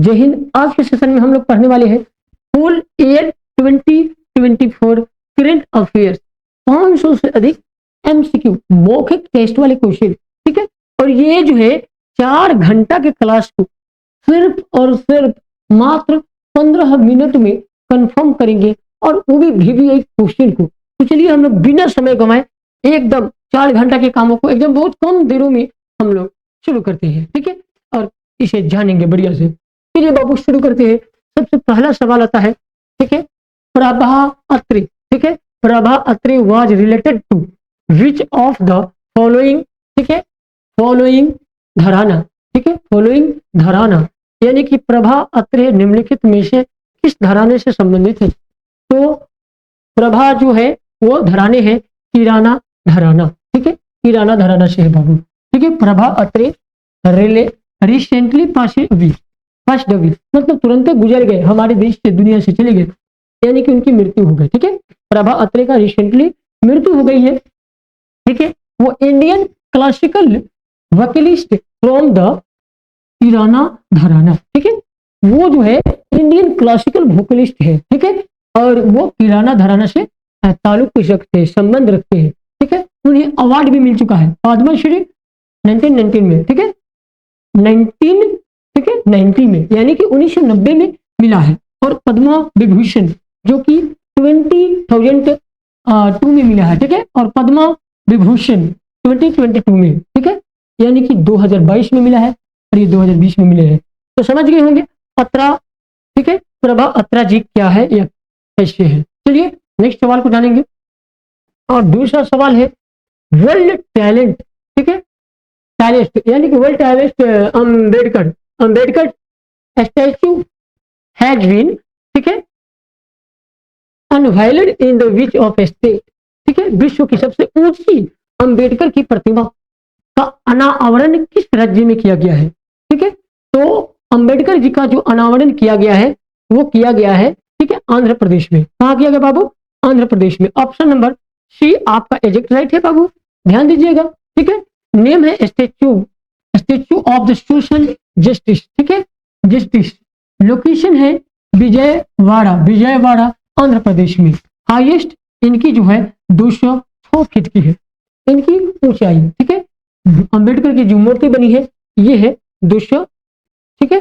जय हिंद। आज के सेशन में हम लोग पढ़ने वाले हैं फुल ईयर 2024 करंट अफेयर्स, 500 से अधिक एमसीक्यू मौखिक टेस्ट वाले क्वेश्चन, ठीक है। और ये जो है 4 घंटा के क्लास को सिर्फ और सिर्फ मात्र 15 मिनट में कंफर्म करेंगे, और वो भी VVI क्वेश्चन को। तो चलिए हम लोग बिना समय गंवाए एकदम 4 घंटा के कामों को एकदम बहुत कम देरों में हम लोग शुरू करते हैं, ठीक है, और इसे जानेंगे बढ़िया से। चलिए बाबू शुरू करते हैं। सबसे पहला सवाल आता है, ठीक है, प्रभा अत्रे, ठीक है, Prabha Atre was related to which of the following, ठीक है, फॉलोइंग घराना, ठीक है, फॉलोइंग घराना, यानी कि प्रभा अत्रे निम्नलिखित में से किस घराने से संबंधित है। तो प्रभा जो है वो घराने है किराना घराना, ठीक है, किराना घराना से है बाबू, ठीक है। प्रभा अत्रे रिसेंटली पास्ट अवे, मतलब तुरंत गुजर गए, हमारे देश से दुनिया से चले गए, यानी कि उनकी मृत्यु हो गई, ठीक है। प्रभा अत्रे का रिसेंटली मृत्यु हो गई है, ठीक है। वो Indian classical vocalist from the Kirana gharana, ठीक है, वो जो है इंडियन क्लासिकल वोकलिस्ट है, ठीक है, और वो किराना घराना से ताल्लुक रखते हैं, संबंध रखते हैं, ठीक है। उन्हें अवार्ड भी मिल चुका है, पद्मश्री 1919 में, ठीक है, 1990 में, यानी कि 1990 में मिला है, और पद्म विभूषण जो कि 2002 में मिला है, ठीक है, और पद्म विभूषण 2022 में, ठीक है, यानी कि 2022 में मिला है, और ये 2020 में मिले हैं। तो समझ गए होंगे अत्रा, ठीक है, प्रभा अत्रा जी क्या है या कैसे है। चलिए नेक्स्ट सवाल को जानेंगे। और दूसरा सवाल है वर्ल्ड टैलेंट, ठीक है, टैलेंट यानी कि world talent Ambedkar statue has been, ठीक है, unveiled in the which of state, ठीक है, विश्व की सबसे ऊंची अंबेडकर की प्रतिमा का अनावरण किस राज्य में किया गया है, ठीक है। तो अंबेडकर जी का जो अनावरण किया गया है वो किया गया है, ठीक है, आंध्र प्रदेश में। कहाँ किया गया बाबू? आंध्र प्रदेश में। ऑप्शन नंबर सी आपका एग्जैक्ट राइट है बाबू, ध्यान दीजिएगा, ठीक है। नेम है statue of the social justice, ठीक है, जस्टिस। लोकेशन है विजयवाड़ा आंध्र प्रदेश में। हाईएस्ट इनकी जो है 206 फीट की है इनकी ऊंचाई, ठीक है। अंबेडकर की जो मूर्ति बनी है ये है 200, ठीक है,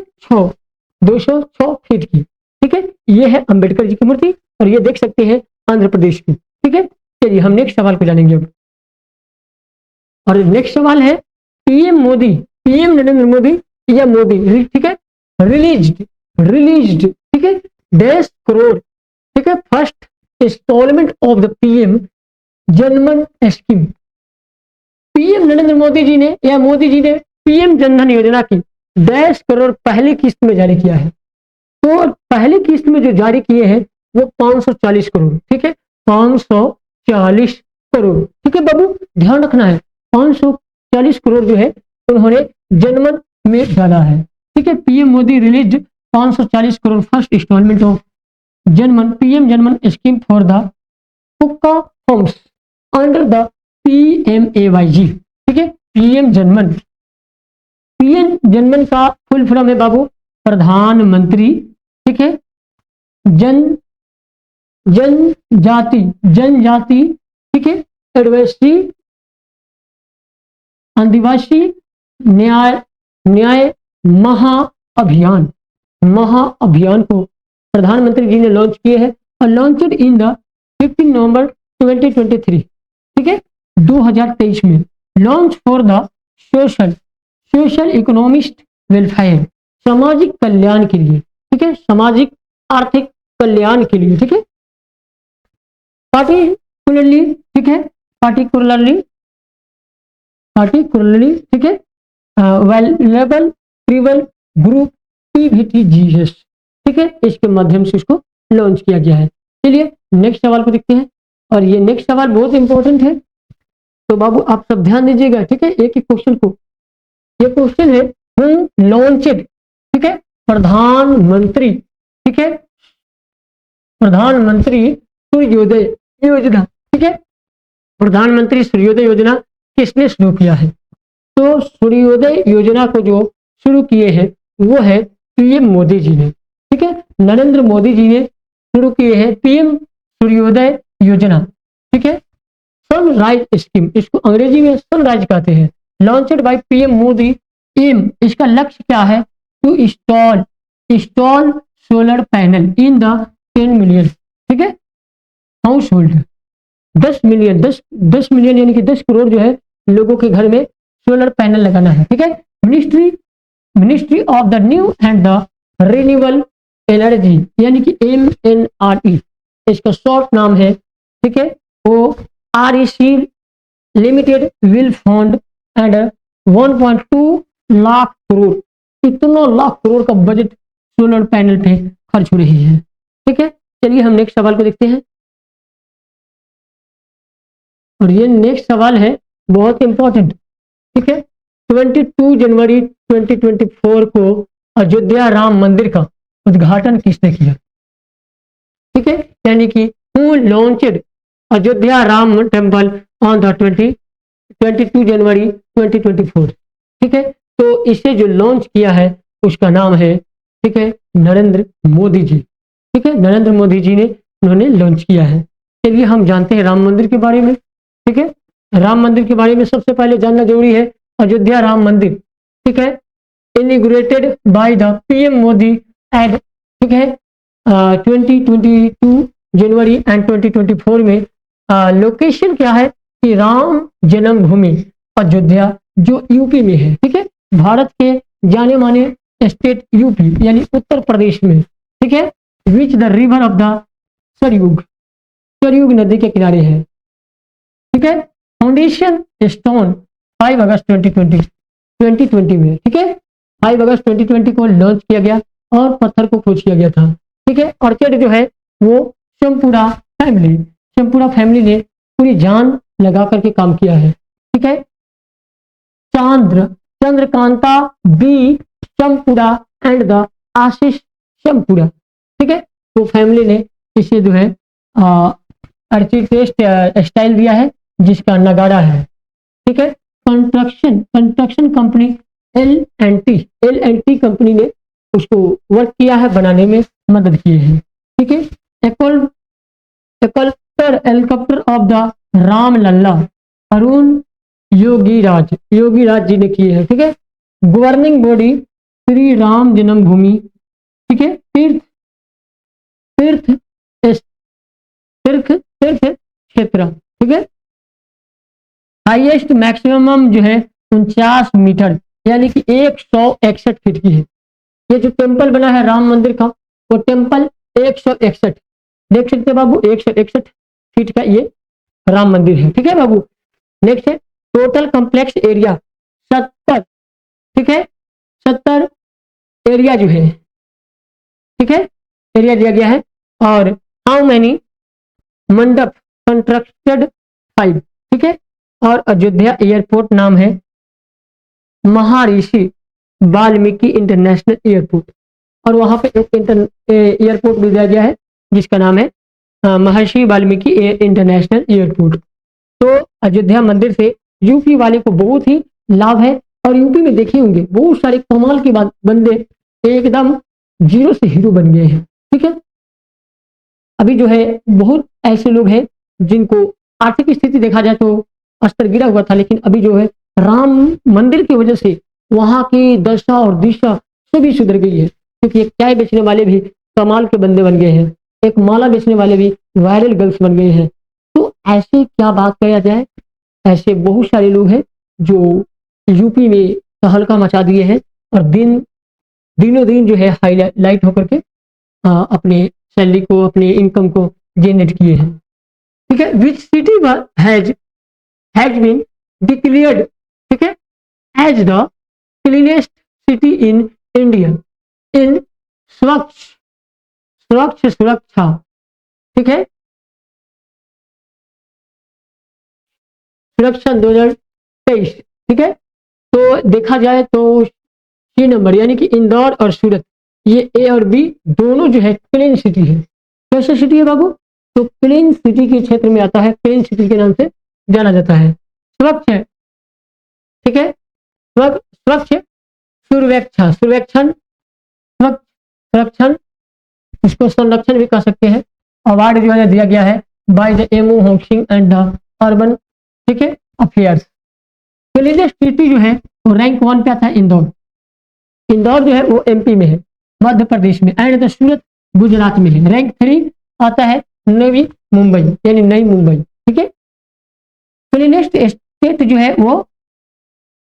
206 फीट की, ठीक है, ये है अंबेडकर जी की मूर्ति, और ये देख सकते हैं आंध्र प्रदेश की, ठीक है। चलिए हम नेक्स्ट सवाल को जानेंगे अब। और नेक्स्ट सवाल है पीएम नरेंद्र मोदी या मोदी, ठीक है, रिलीज्ड, ठीक है, 10 करोड़, ठीक है, first installment of the PM Jan Dhan scheme. PM Narendra Modi ji ने या मोदी जी ने पीएम जनधन योजना की 10 करोड़ पहली किस्त में जारी किया है। तो पहली किस्त में जो जारी किए हैं वो 540 करोड़, ठीक है, 540 करोड़, ठीक है बाबू, ध्यान रखना है 540 करोड़ जो है उन्होंने जनधन में डाला है, ठीक है। PM Modi release 540 crore first installment of PM Jan Dhan scheme for the pucca homes under the PMAYG, ठीक है, पीएम जनधन का फुल फॉर्म है बाबू प्रधानमंत्री, ठीक है, जनजाति, ठीक है, आदिवासी न्याय महाअभियान को प्रधानमंत्री जी ने लॉन्च किए हैं, और लॉन्चड इन द 15 नवंबर 2023, ठीक है, 2023 में। Launch for the social economist welfare, सामाजिक कल्याण के लिए, ठीक है, सामाजिक आर्थिक कल्याण के लिए, ठीक है, पार्टिकुलरली, ठीक है, पार्टिकुलरली, ठीक है, वेलनेबल ट्राइबल ग्रुप PVTGS, ठीक है, इसके माध्यम से इसको लॉन्च किया गया है। चलिए नेक्स्ट सवाल को देखते हैं, और ये नेक्स्ट सवाल बहुत इंपॉर्टेंट है, तो बाबू आप सब ध्यान दीजिएगा, ठीक है, एक एक क्वेश्चन को। ये क्वेश्चन है हु लॉन्चड, ठीक है, प्रधानमंत्री, ठीक है, प्रधानमंत्री सूर्योदय योजना, ठीक है, प्रधानमंत्री सूर्योदय योजना किसने शुरू किया है। तो सूर्योदय योजना को जो शुरू किए हैं वो है पीएम मोदी जी ने, ठीक है, नरेंद्र मोदी जी ने शुरू किए हैं पीएम सूर्योदय योजना, ठीक है, सनराइज स्कीम, इसको अंग्रेजी में सनराइज कहते हैं, launched by PM Modi. Aim, इसका लक्ष्य क्या है, to install install solar panel in the 10 million, ठीक है, हाउस होल्ड, 10 मिलियन, 10 मिलियन यानी कि 10 करोड़ जो है लोगों के घर में सोलर पैनल लगाना है, ठीक है। Ministry ministry of the new and the renewable energy यानी कि MNRE, इसका शॉर्ट नाम है, ठीक है, वो REC limited will fund and 1.2 lakh crore, इतना लाख करोड़ का बजट सोलर पैनल पे खर्च हो रही है, ठीक है। चलिए हम नेक्स्ट सवाल को देखते हैं, और ये नेक्स्ट सवाल है बहुत इंपॉर्टेंट, ठीक है। 22 जनवरी 2024 को अयोध्या राम मंदिर का उद्घाटन किसने किया, ठीक है, यानी कि who launched Ayodhya Ram temple on the 22 जनवरी 2024, ठीक है। तो इसे जो लॉन्च किया है उसका नाम है, ठीक है, नरेंद्र मोदी जी, ठीक है, नरेंद्र मोदी जी ने उन्होंने लॉन्च किया है। चलिए हम जानते हैं राम मंदिर के बारे में, ठीक है। राम मंदिर के बारे में सबसे पहले जानना जरूरी है, अयोध्या राम मंदिर, ठीक है, inaugurated by the PM Modi at, ठीक है, 2022 जनवरी एंड 2024 में लोकेशन क्या है कि राम जन्मभूमि अयोध्या जो यूपी में है, ठीक है, भारत के जाने माने स्टेट यूपी यानी उत्तर प्रदेश में, ठीक है, which the river of the Saryu, Saryu नदी के किनारे है, ठीक है। फाउंडेशन स्टोन 5 अगस्त 2020 में, ठीक है, 5 अगस्त 2020 को लॉन्च किया गया और पत्थर को खोज किया गया था, ठीक है। ऑर्चिड जो है वो शमपुरा फैमिली ने पूरी जान लगा करके काम किया है, ठीक है। चंद्रकांता बी शमपुरा एंड द आशीष शमपुरा, ठीक है, तो फैमिली ने इसे जो है आर्किटेक्ट स्टाइल दिया है जिसका नगाड़ा है, ठीक है। कंस्ट्रक्शन कंपनी L&T कंपनी ने उसको वर्क किया है, बनाने में मदद की है, ठीक है। Helicopter of the Ram Lalla Arun Yogiraj जी ने की है, ठीक है। गवर्निंग बॉडी श्री राम जन्मभूमि, ठीक है, तीर्थ क्षेत्र, ठीक है। हाईएस्ट मैक्सिमम जो है 49 मीटर यानी कि 161 फीट की है। ये जो टेम्पल बना है राम मंदिर का वो टेम्पल 161, देख सकते हैं बाबू, 161 फीट का ये राम मंदिर है, ठीक है बाबू। नेक्स्ट है टोटल कॉम्प्लेक्स एरिया 70, ठीक है, 70 एरिया जो है, ठीक है, एरिया दिया गया है। और हाउ मैनी मंडप कंस्ट्रक्टेड 5, ठीक है। और अयोध्या एयरपोर्ट नाम है महर्षि वाल्मीकि इंटरनेशनल एयरपोर्ट, और वहां पे एक एयरपोर्ट भी दिया गया है जिसका नाम है महर्षि वाल्मीकि इंटरनेशनल एयरपोर्ट। तो अयोध्या मंदिर से यूपी वाले को बहुत ही लाभ है, और यूपी में देखे होंगे बहुत सारे कमाल के बंदे एकदम जीरो से हीरो बन गए हैं, ठीक है। अभी जो है बहुत ऐसे लोग हैं जिनको आर्थिक स्थिति देखा जाए तो स्तर गिरा हुआ था, लेकिन अभी जो है राम मंदिर की वजह से वहां की दशा और दिशा सभी सुधर गई है, क्योंकि एक चाय बेचने वाले भी कमाल के बंदे बन गए हैं, एक माला बेचने वाले भी वायरल गर्ल्स बन गए हैं। तो ऐसे क्या बात किया जाए, ऐसे बहुत सारे लोग हैं जो यूपी में तहलका मचा दिए हैं और दिनों दिन जो है हाईलाइट होकर के अपने सैलरी को, अपने इनकम को जनरेट किए हैं, ठीक है। Which city has been declared, ठीक है, as the cleanest city in India in सुरक्षा, ठीक है, सुरक्षा 2023, ठीक है। तो देखा जाए तो ये नंबर यानी कि इंदौर और सूरत, ये ए और बी दोनों जो है क्लीन सिटी है। कैसे सिटी है बाबू, तो क्लीन सिटी के क्षेत्र में आता है, क्लीन सिटी के नाम से जाना जाता है। स्वच्छ है, ठीक है, स्वच्छ सर्वेक्षण संरक्षण, इसको संरक्षण भी कह सकते हैं, अवार्ड जो है दिया गया है by the MO housing and the urban, ठीक है, अफेयर्स। क्लीनेस्ट सिटी जो है वो रैंक 1 पे आता है इंदौर। इंदौर जो है वो एमपी में है, मध्य प्रदेश में, एंड द सूरत गुजरात में है। रैंक 3 आता है नवी मुंबई, यानी नई मुंबई, ठीक है। क्लीनेस्ट स्टेट जो है वो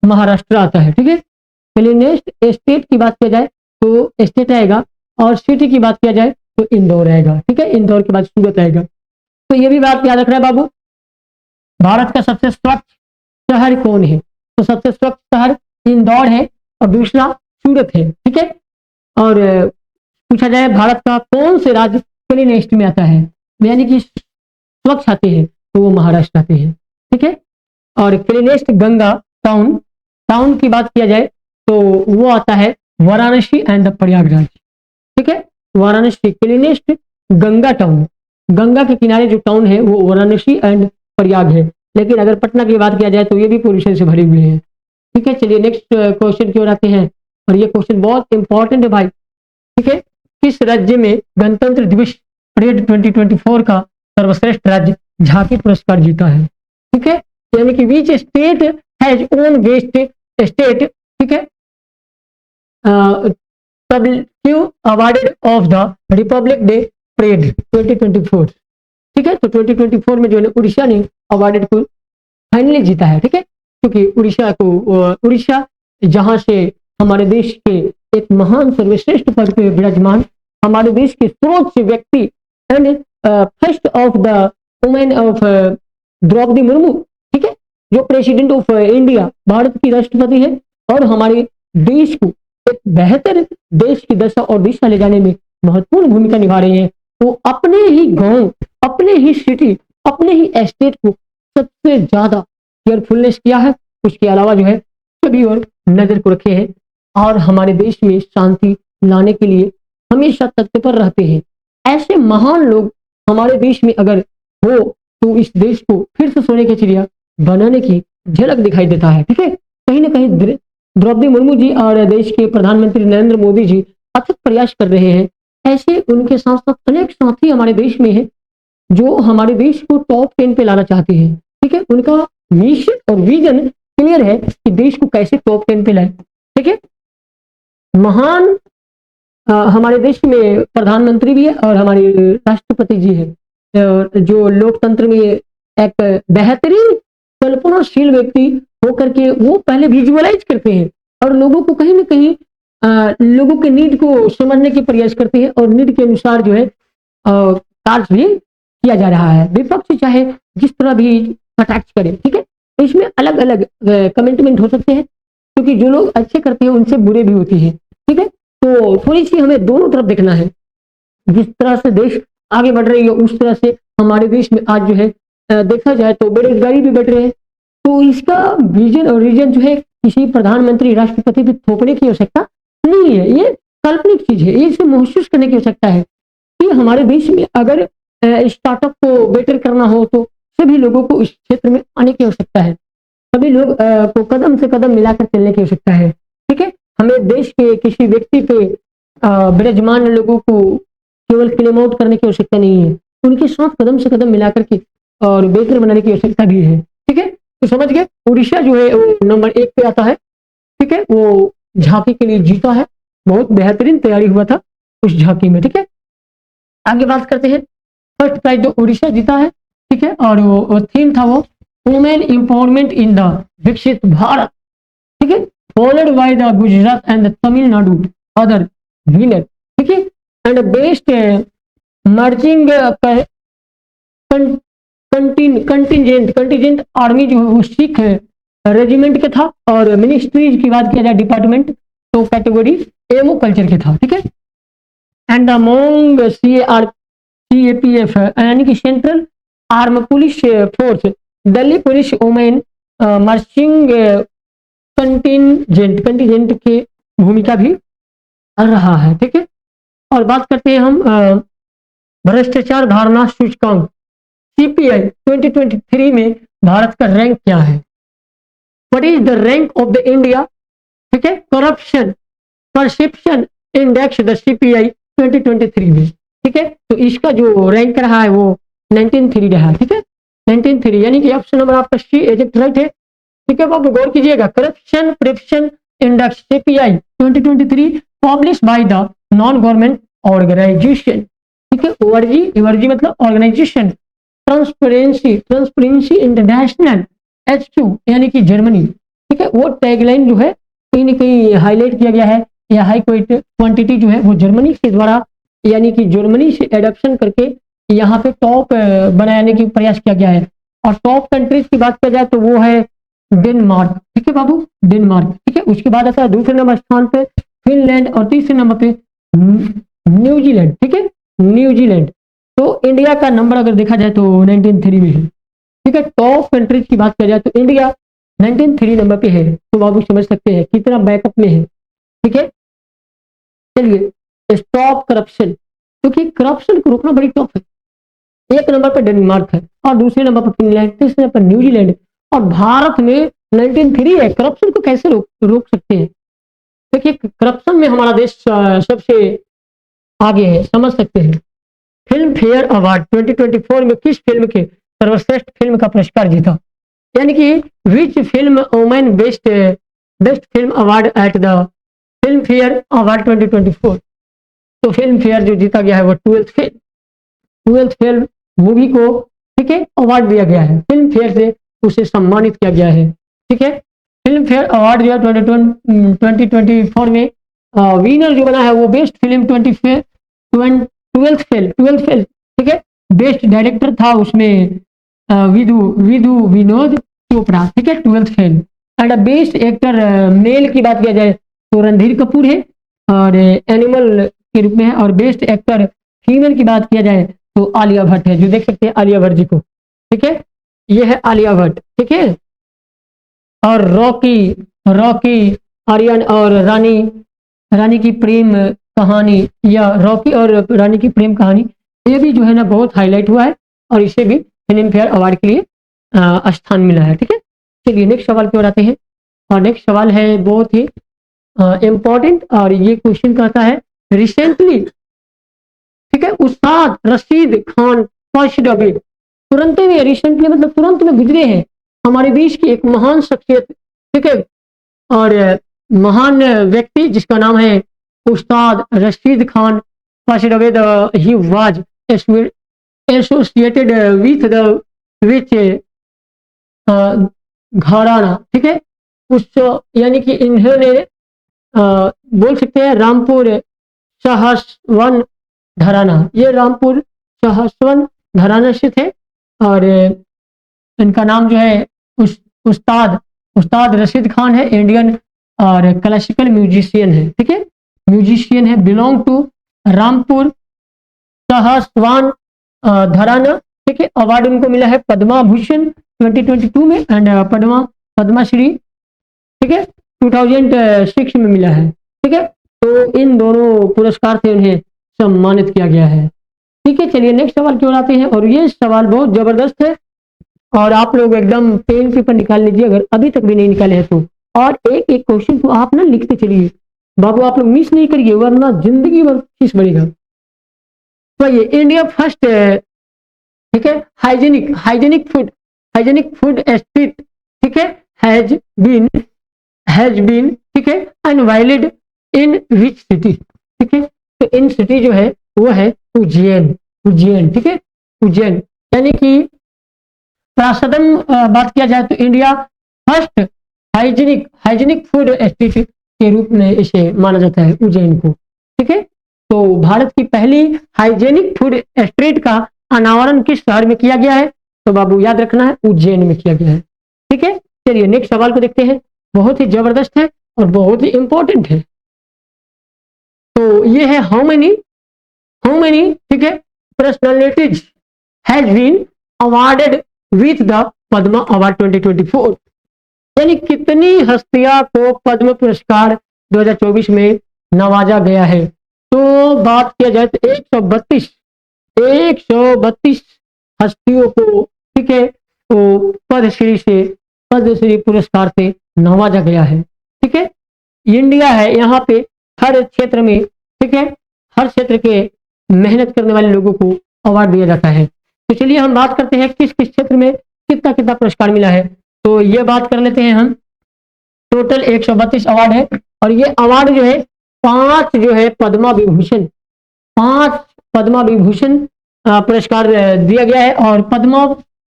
महाराष्ट्र आता है, ठीक है। क्लीनेस्ट स्टेट की बात किया जाए तो स्टेट आएगा, और सिटी की बात किया जाए तो इंदौर आएगा, ठीक है। इंदौर के बाद सूरत आएगा। तो ये भी बात याद रखना है बाबू। भारत का सबसे स्वच्छ शहर कौन है? तो सबसे स्वच्छ शहर इंदौर है और दूसरा सूरत है, ठीक है। और पूछा जाए भारत का कौन से राज्य क्लीनेस्ट में आता है, यानी कि स्वच्छ आते हैं, तो वो महाराष्ट्र आते हैं, ठीक है। और क्लीनेस्ट गंगा टाउन, टाउन की बात किया जाए तो वो आता है वाराणसी एंड प्रयागराज, ठीक है। वाराणसी क्लीनेस्ट गंगा टाउन, गंगा के किनारे जो टाउन है वो वाराणसी एंड प्रयाग है। लेकिन अगर पटना की बात किया जाए तो ये भी पोल्यूशन से भरे हुए हैं, ठीक है। चलिए नेक्स्ट क्वेश्चन की ओर आते हैं, और ये क्वेश्चन बहुत इंपॉर्टेंट है भाई, ठीक है। किस राज्य में गणतंत्र दिवस परेड 2024 का सर्वश्रेष्ठ राज्य झांकी पुरस्कार जीता है, ठीक है। यानी कि which state has own best state, ठीक है, awarded of the Republic day parade 2024, ठीक है। तो 2024 में जो है उड़ीसा ने अवार्डेड को फाइनली जीता है, ठीक है। क्योंकि उड़ीसा जहां से हमारे देश के एक महान सर्वश्रेष्ठ पद पे विराजमान हमारे देश के सर्वोच्च व्यक्ति and first of the women of Draupadi Murmu, ठीक है, जो प्रेसिडेंट ऑफ इंडिया, भारत की राष्ट्रपति है, और हमारे देश को एक बेहतर देश की दशा और दिशा ले जाने में महत्वपूर्ण भूमिका निभा रहे हैं। वो अपने ही गांव, अपने ही सिटी, अपने ही एस्टेट को सबसे ज्यादा केयरफुलनेस किया है। उसके अलावा जो है सभी और नजर को रखे हैं, और हमारे देश में शांति लाने के लिए हमेशा तत्पर रहते हैं। ऐसे महान लोग हमारे देश में अगर हो तो इस देश को फिर से सोने की चिड़िया बनाने की झलक दिखाई देता है, ठीक है। कहीं ना कहीं द्रौपदी मुर्मू जी और देश के प्रधानमंत्री नरेंद्र मोदी जी अथक प्रयास कर रहे हैं। ऐसे उनके साथ साथ अनेक साथी हमारे देश में हैं जो हमारे देश को टॉप 10 पे लाना चाहते हैं, ठीक है। उनका मिशन और विजन क्लियर है कि देश को कैसे टॉप 10 पे लाए, ठीक है। महान हमारे देश में प्रधानमंत्री भी है और हमारे राष्ट्रपति जी है, जो लोकतंत्र में एक बेहतरीन कल्पनाशील व्यक्ति होकर के वो पहले विजुअलाइज करते हैं और लोगों को कहीं ना कहीं लोगों के नीड को समझने के प्रयास करते हैं, और नीड के अनुसार जो है कार्य भी किया जा रहा है। विपक्ष चाहे जिस तरह भी कटाक्ष करे, ठीक है, इसमें अलग अलग कमेंटमेंट हो सकते हैं, क्योंकि जो लोग अच्छे करते हैं उनसे बुरे भी होती है, ठीक है। तो थोड़ी सी हमें दोनों तरफ देखना है। जिस तरह से देश आगे बढ़ रही है उस तरह से हमारे देश में आज जो है देखा जाए तो बेरोजगारी भी बढ़ रही है। तो इसका विजन और रीजन जो है किसी प्रधानमंत्री राष्ट्रपति पे थोपने की आवश्यकता नहीं है, ये काल्पनिक चीज है। ये इसे महसूस करने की आवश्यकता है कि हमारे देश में अगर स्टार्टअप को बेटर करना हो तो सभी लोगों को इस क्षेत्र में आने की आवश्यकता है। सभी लोग को कदम से कदम मिलाकर चलने की आवश्यकता है, ठीक है। हमें देश के किसी व्यक्ति पे विराजमान लोगों को केवल क्लेम आउट करने की आवश्यकता नहीं है, उनके साथ कदम से कदम मिलाकर के और बेहतर बनाने की आवश्यकता भी है, ठीक है। तो समझ गए, उड़ीसा जो है वो नंबर 1 पे आता है, ठीक है। वो झांकी के लिए जीता है, बहुत बेहतरीन तैयारी हुआ था उस झांकी में, ठीक है। आगे बात करते हैं, फर्स्ट प्राइज जो उड़ीसा जीता है, ठीक है, और वो थीम था वो वुमेन एम्पावरमेंट इन द विकसित भारत, ठीक है, followed by the Gujarat and Tamil Nadu other winner, ठीक है। एंड बेस्ट मर्चिंग कंटिजेंट आर्मी जो है वो सिख रेजिमेंट के था, और मिनिस्ट्रीज की बात किया जाए डिपार्टमेंट तो कैटेगरी एमओ कल्चर के था, ठीक है। एंड अमोंग CAPF यानी कि central arm police force Delhi police women marching contingent की भूमिका भी कर रहा है, ठीक है। और बात करते हैं हम भ्रष्टाचार धारणा सूचकांक CPI 2023 में भारत का रैंक क्या है? What is the rank of the India, ठीक है, corruption perception index the CPI 2023 में, ठीक है। तो इसका जो रैंक रहा है वो 19.3 रहा है, ठीक है, 19.3, यानी कि ऑप्शन नंबर आपका सी एग्जैक्ट राइट है, ठीक है। आप गौर कीजिएगा, corruption prevention index CPI 2023 publish by the non government organisation, ठीक है। ORG मतलब ऑर्गेनाइजेशन, ट्रांसपेरेंसी इंटरनेशनल HQ यानी कि जर्मनी, ठीक है। वो टैगलाइन जो है कहीं ना कहीं हाईलाइट किया गया है, या हाई क्वांटिटी जो है वो जर्मनी के द्वारा, यानी कि जर्मनी से एडॉप्शन करके यहाँ पे टॉप बनाने की प्रयास किया गया है। और टॉप कंट्रीज की बात किया जाए तो वो है डेनमार्क, ठीक है बाबू, डेनमार्क, ठीक है। उसके बाद आता है दूसरे नंबर स्थान पे फिनलैंड और तीसरे नंबर पे न्यूजीलैंड, ठीक है, न्यूजीलैंड। तो इंडिया का नंबर अगर देखा जाए तो 19.3 में है, ठीक है। टॉप कंट्रीज की बात किया जाए तो इंडिया 19.3 नंबर पे है, तो बाबू समझ सकते हैं कितना बैकअप में है, ठीक है। चलिए स्टॉप करप्शन, क्योंकि करप्शन को रोकना बड़ी टफ है। एक नंबर पर डेनमार्क है और दूसरे नंबर पर फिनलैंड, तीसरे नंबर पर न्यूजीलैंड, और भारत में 19.3 है। करप्शन को कैसे रोक सकते हैं? देखिए करप्शन में हमारा देश सबसे आगे है, समझ सकते हैं। फिल्म फेयर अवार्ड 2024 में किस फिल्म के सर्वश्रेष्ठ फिल्म का पुरस्कार जीता, यानी कि which film women best film award at the film fair award 2024। तो फिल्म फेयर जो जीता गया है वो ट्वेल्थ फिल्म मूवी को, ठीक है, अवार्ड दिया गया है, फिल्म फेयर से उसे सम्मानित किया गया है, ठीक है। फिल्म फेयर अवार्ड जो है 2024 में विनर जो बना है वो बेस्ट फिल्म ट्वेल्थ फिल्म, ठीक है। बेस्ट डायरेक्टर था उसमें विदु विनोद चोपड़ा, ठीक है, twelfth film. And best actor male की बात किया जाए तो रणधीर कपूर है और एनिमल के रूप में है, और बेस्ट एक्टर फीमेल की बात किया जाए तो आलिया भट्ट है, जो देख सकते हैं आलिया भट्ट जी को, ठीक है, ये है आलिया भट्ट, ठीक है। और रॉकी आर्यन और रानी की प्रेम कहानी, या रॉकी और रानी की प्रेम कहानी, ये भी जो है ना बहुत हाईलाइट हुआ है और इसे भी फिल्म फेयर अवार्ड के लिए स्थान मिला है, ठीक है। चलिए नेक्स्ट सवाल की ओर आते हैं, और नेक्स्ट सवाल है बहुत ही इम्पोर्टेंट, और ये क्वेश्चन कहता है रिसेंटली, ठीक है, उस्ताद रशीद खान पासिड अवे, तुरंत में, रिसेंटली मतलब तुरंत में गुजरे हैं, हमारे देश की एक महान शख्सियत, ठीक है, और महान व्यक्ति जिसका नाम है Ustad Rashid Khan passed away, he was associated with the which gharana, ठीक है, उस यानी कि इन्होंने बोल सकते हैं रामपुर सहसवन घराना, ये रामपुर सहसवन घराना से थे, और इनका नाम जो है उस्ताद रशीद खान है, इंडियन और क्लासिकल म्यूजिशियन है, ठीक है, म्यूजिशियन है, बिलोंग टू रामपुर सहसवान घराना, ठीक है। अवार्ड उनको मिला है पद्मा भूषण 2022 में एंड पद्माश्री, ठीक है, 2006 में मिला है, ठीक है। तो इन दोनों पुरस्कार से उन्हें सम्मानित किया गया है, ठीक है। चलिए नेक्स्ट सवाल की ओर आते हैं, और ये सवाल बहुत जबरदस्त है, और आप लोग एकदम पेन पेपर निकाल लीजिए अगर अभी तक भी नहीं निकाले हैं तो, और एक एक क्वेश्चन को आप ना लिखते चलिए बाबू, आप लोग मिस नहीं करिए वरना जिंदगी भर फीस बढ़ेगा। तो ये इंडिया फर्स्ट, ठीक है, हाइजेनिक फूड स्ट्रीट, ठीक है, हैज बीन, ठीक है, अनवाइल्ड इन विच सिटी, ठीक है। तो इन सिटी जो है वो है उज्जैन, ठीक है, उज्जैन, यानी कि प्रासदम बात किया जाए तो India first hygienic food street के रूप में इसे माना जाता है उज्जैन को, ठीक है। तो भारत की पहली हाइजेनिक फूड स्ट्रीट का अनावरण किस शहर में किया गया है? तो बाबू याद रखना है उज्जैन में किया गया है, ठीक है। चलिए नेक्स्ट सवाल को देखते हैं, बहुत ही जबरदस्त है और बहुत ही इंपॉर्टेंट है। तो ये है हाउ मेनी, ठीक है, personalities has been awarded with the Padma award 2024, यानी कितनी हस्तियां को पद्म पुरस्कार 2024 में नवाजा गया है? तो बात किया जाए तो 132 हस्तियों को, ठीक है, तो पद्मश्री पुरस्कार से नवाजा गया है, ठीक है। इंडिया है यहाँ पे हर क्षेत्र में ठीक है, हर क्षेत्र के मेहनत करने वाले लोगों को अवार्ड दिया जाता है। तो चलिए हम बात करते हैं किस किस क्षेत्र में कितना कितना पुरस्कार मिला है। तो ये बात कर लेते हैं हम, टोटल 132 अवार्ड है, और ये अवार्ड जो है 5 जो है पद्मा विभूषण, 5 पद्मा विभूषण पुरस्कार दिया गया है। और पद्मा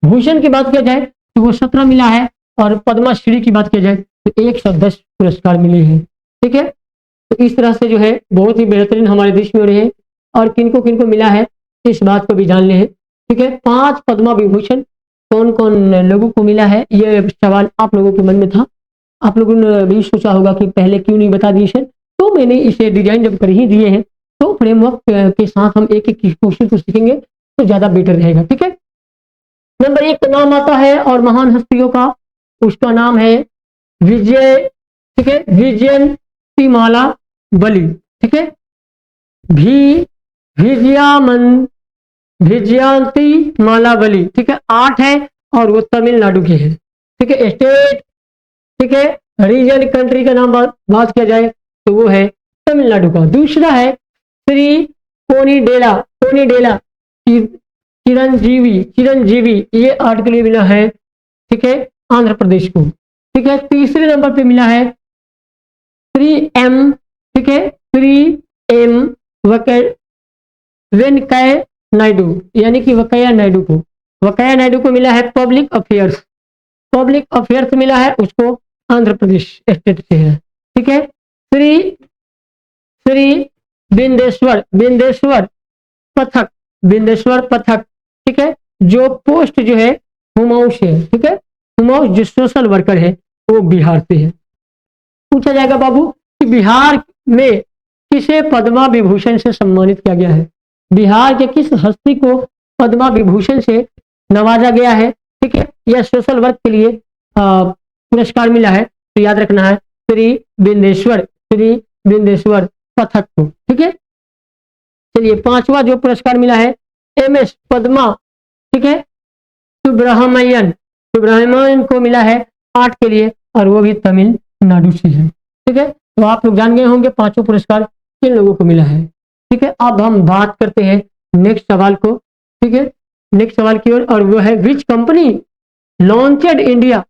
भूषण की बात किया जाए तो वो 17 मिला है, और पद्माश्री की बात किया जाए तो 110 पुरस्कार मिले हैं। ठीक है, तो इस तरह से जो है बहुत ही बेहतरीन हमारे देश में हो रहे हैं, और किनको किनको मिला है इस बात को भी जान ले हैं। ठीक है, 5 पद्मा विभूषण कौन कौन लोगों को मिला है, ये सवाल आप लोगों के मन में था। आप लोगों ने भी सोचा होगा कि पहले क्यों नहीं बता दिए सर, तो मैंने इसे डिजाइन जब कर ही दिए हैं तो फ्रेमवर्क के साथ हम एक एक क्वेश्चन को सीखेंगे तो ज्यादा बेटर रहेगा। ठीक है, नंबर 1 का नाम आता है और महान हस्तियों का, उसका नाम है विजय, ठीक है, विजयंतीमाला बली। ठीक है, विजयंती माला बली, ठीक है, 8 है और वो तमिलनाडु के हैं। ठीक है, स्टेट, ठीक है, रीजन, कंट्री का नाम बात किया जाए तो वो है तमिलनाडु का। दूसरा है श्री कोनिडेला, कोनिडेला चिरंजीवी, ये आर्ट के लिए मिला है। ठीक है, आंध्र प्रदेश को। ठीक है, तीसरे नंबर पे मिला है श्री एम, ठीक है, श्री एम वेंकैया नायडू, यानी कि वकैया नायडू को, वकैया नायडू को मिला है पब्लिक अफेयर्स, पब्लिक अफेयर्स मिला है उसको, आंध्र प्रदेश स्टेट से है। ठीक है, श्री बिंदेश्वर पथक, ठीक है, जो पोस्ट जो है हुमायूं से है। ठीक है, हुमायूं जो सोशल वर्कर है वो बिहार से है। पूछा जाएगा बाबू कि बिहार में किसे पद्मा विभूषण से सम्मानित किया गया है, बिहार के किस हस्ती को पद्मा विभूषण से नवाजा गया है। ठीक है, यह सोशल वर्क के लिए पुरस्कार मिला है, तो याद रखना है श्री बिंदेश्वर पथक को। ठीक है, चलिए 5वां जो पुरस्कार मिला है MS पद्मा, ठीक है, सुब्रह्मण्यन को मिला है आर्ट के लिए, और वो भी तमिलनाडु से है। ठीक है, तो आप लोग जान गए होंगे 5 पुरस्कार किन लोगों को मिला है। ठीक है, अब हम बात करते हैं नेक्स्ट सवाल को। ठीक है, नेक्स्ट सवाल की ओर, और वो है विच कंपनी लॉन्चेड इंडिया,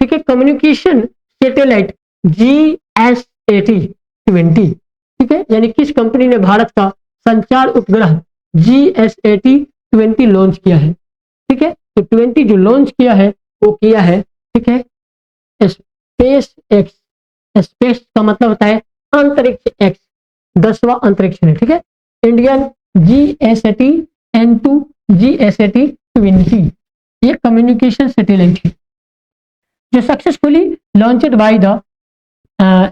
ठीक है, कम्युनिकेशन सैटेलाइट GSAT-20, ठीक है, यानी किस कंपनी ने भारत का संचार उपग्रह GSAT-20 लॉन्च किया है। ठीक है, तो 20 जो लॉन्च किया है वो किया है, ठीक है, स्पेस एक्स, स्पेस का मतलब होता है अंतरिक्ष एक्स, 10वां अंतरिक्ष है। ठीक है, इंडियन GSAT-N2 GSAT-20, ये कम्युनिकेशन सैटेलाइट है जो successfully launched by the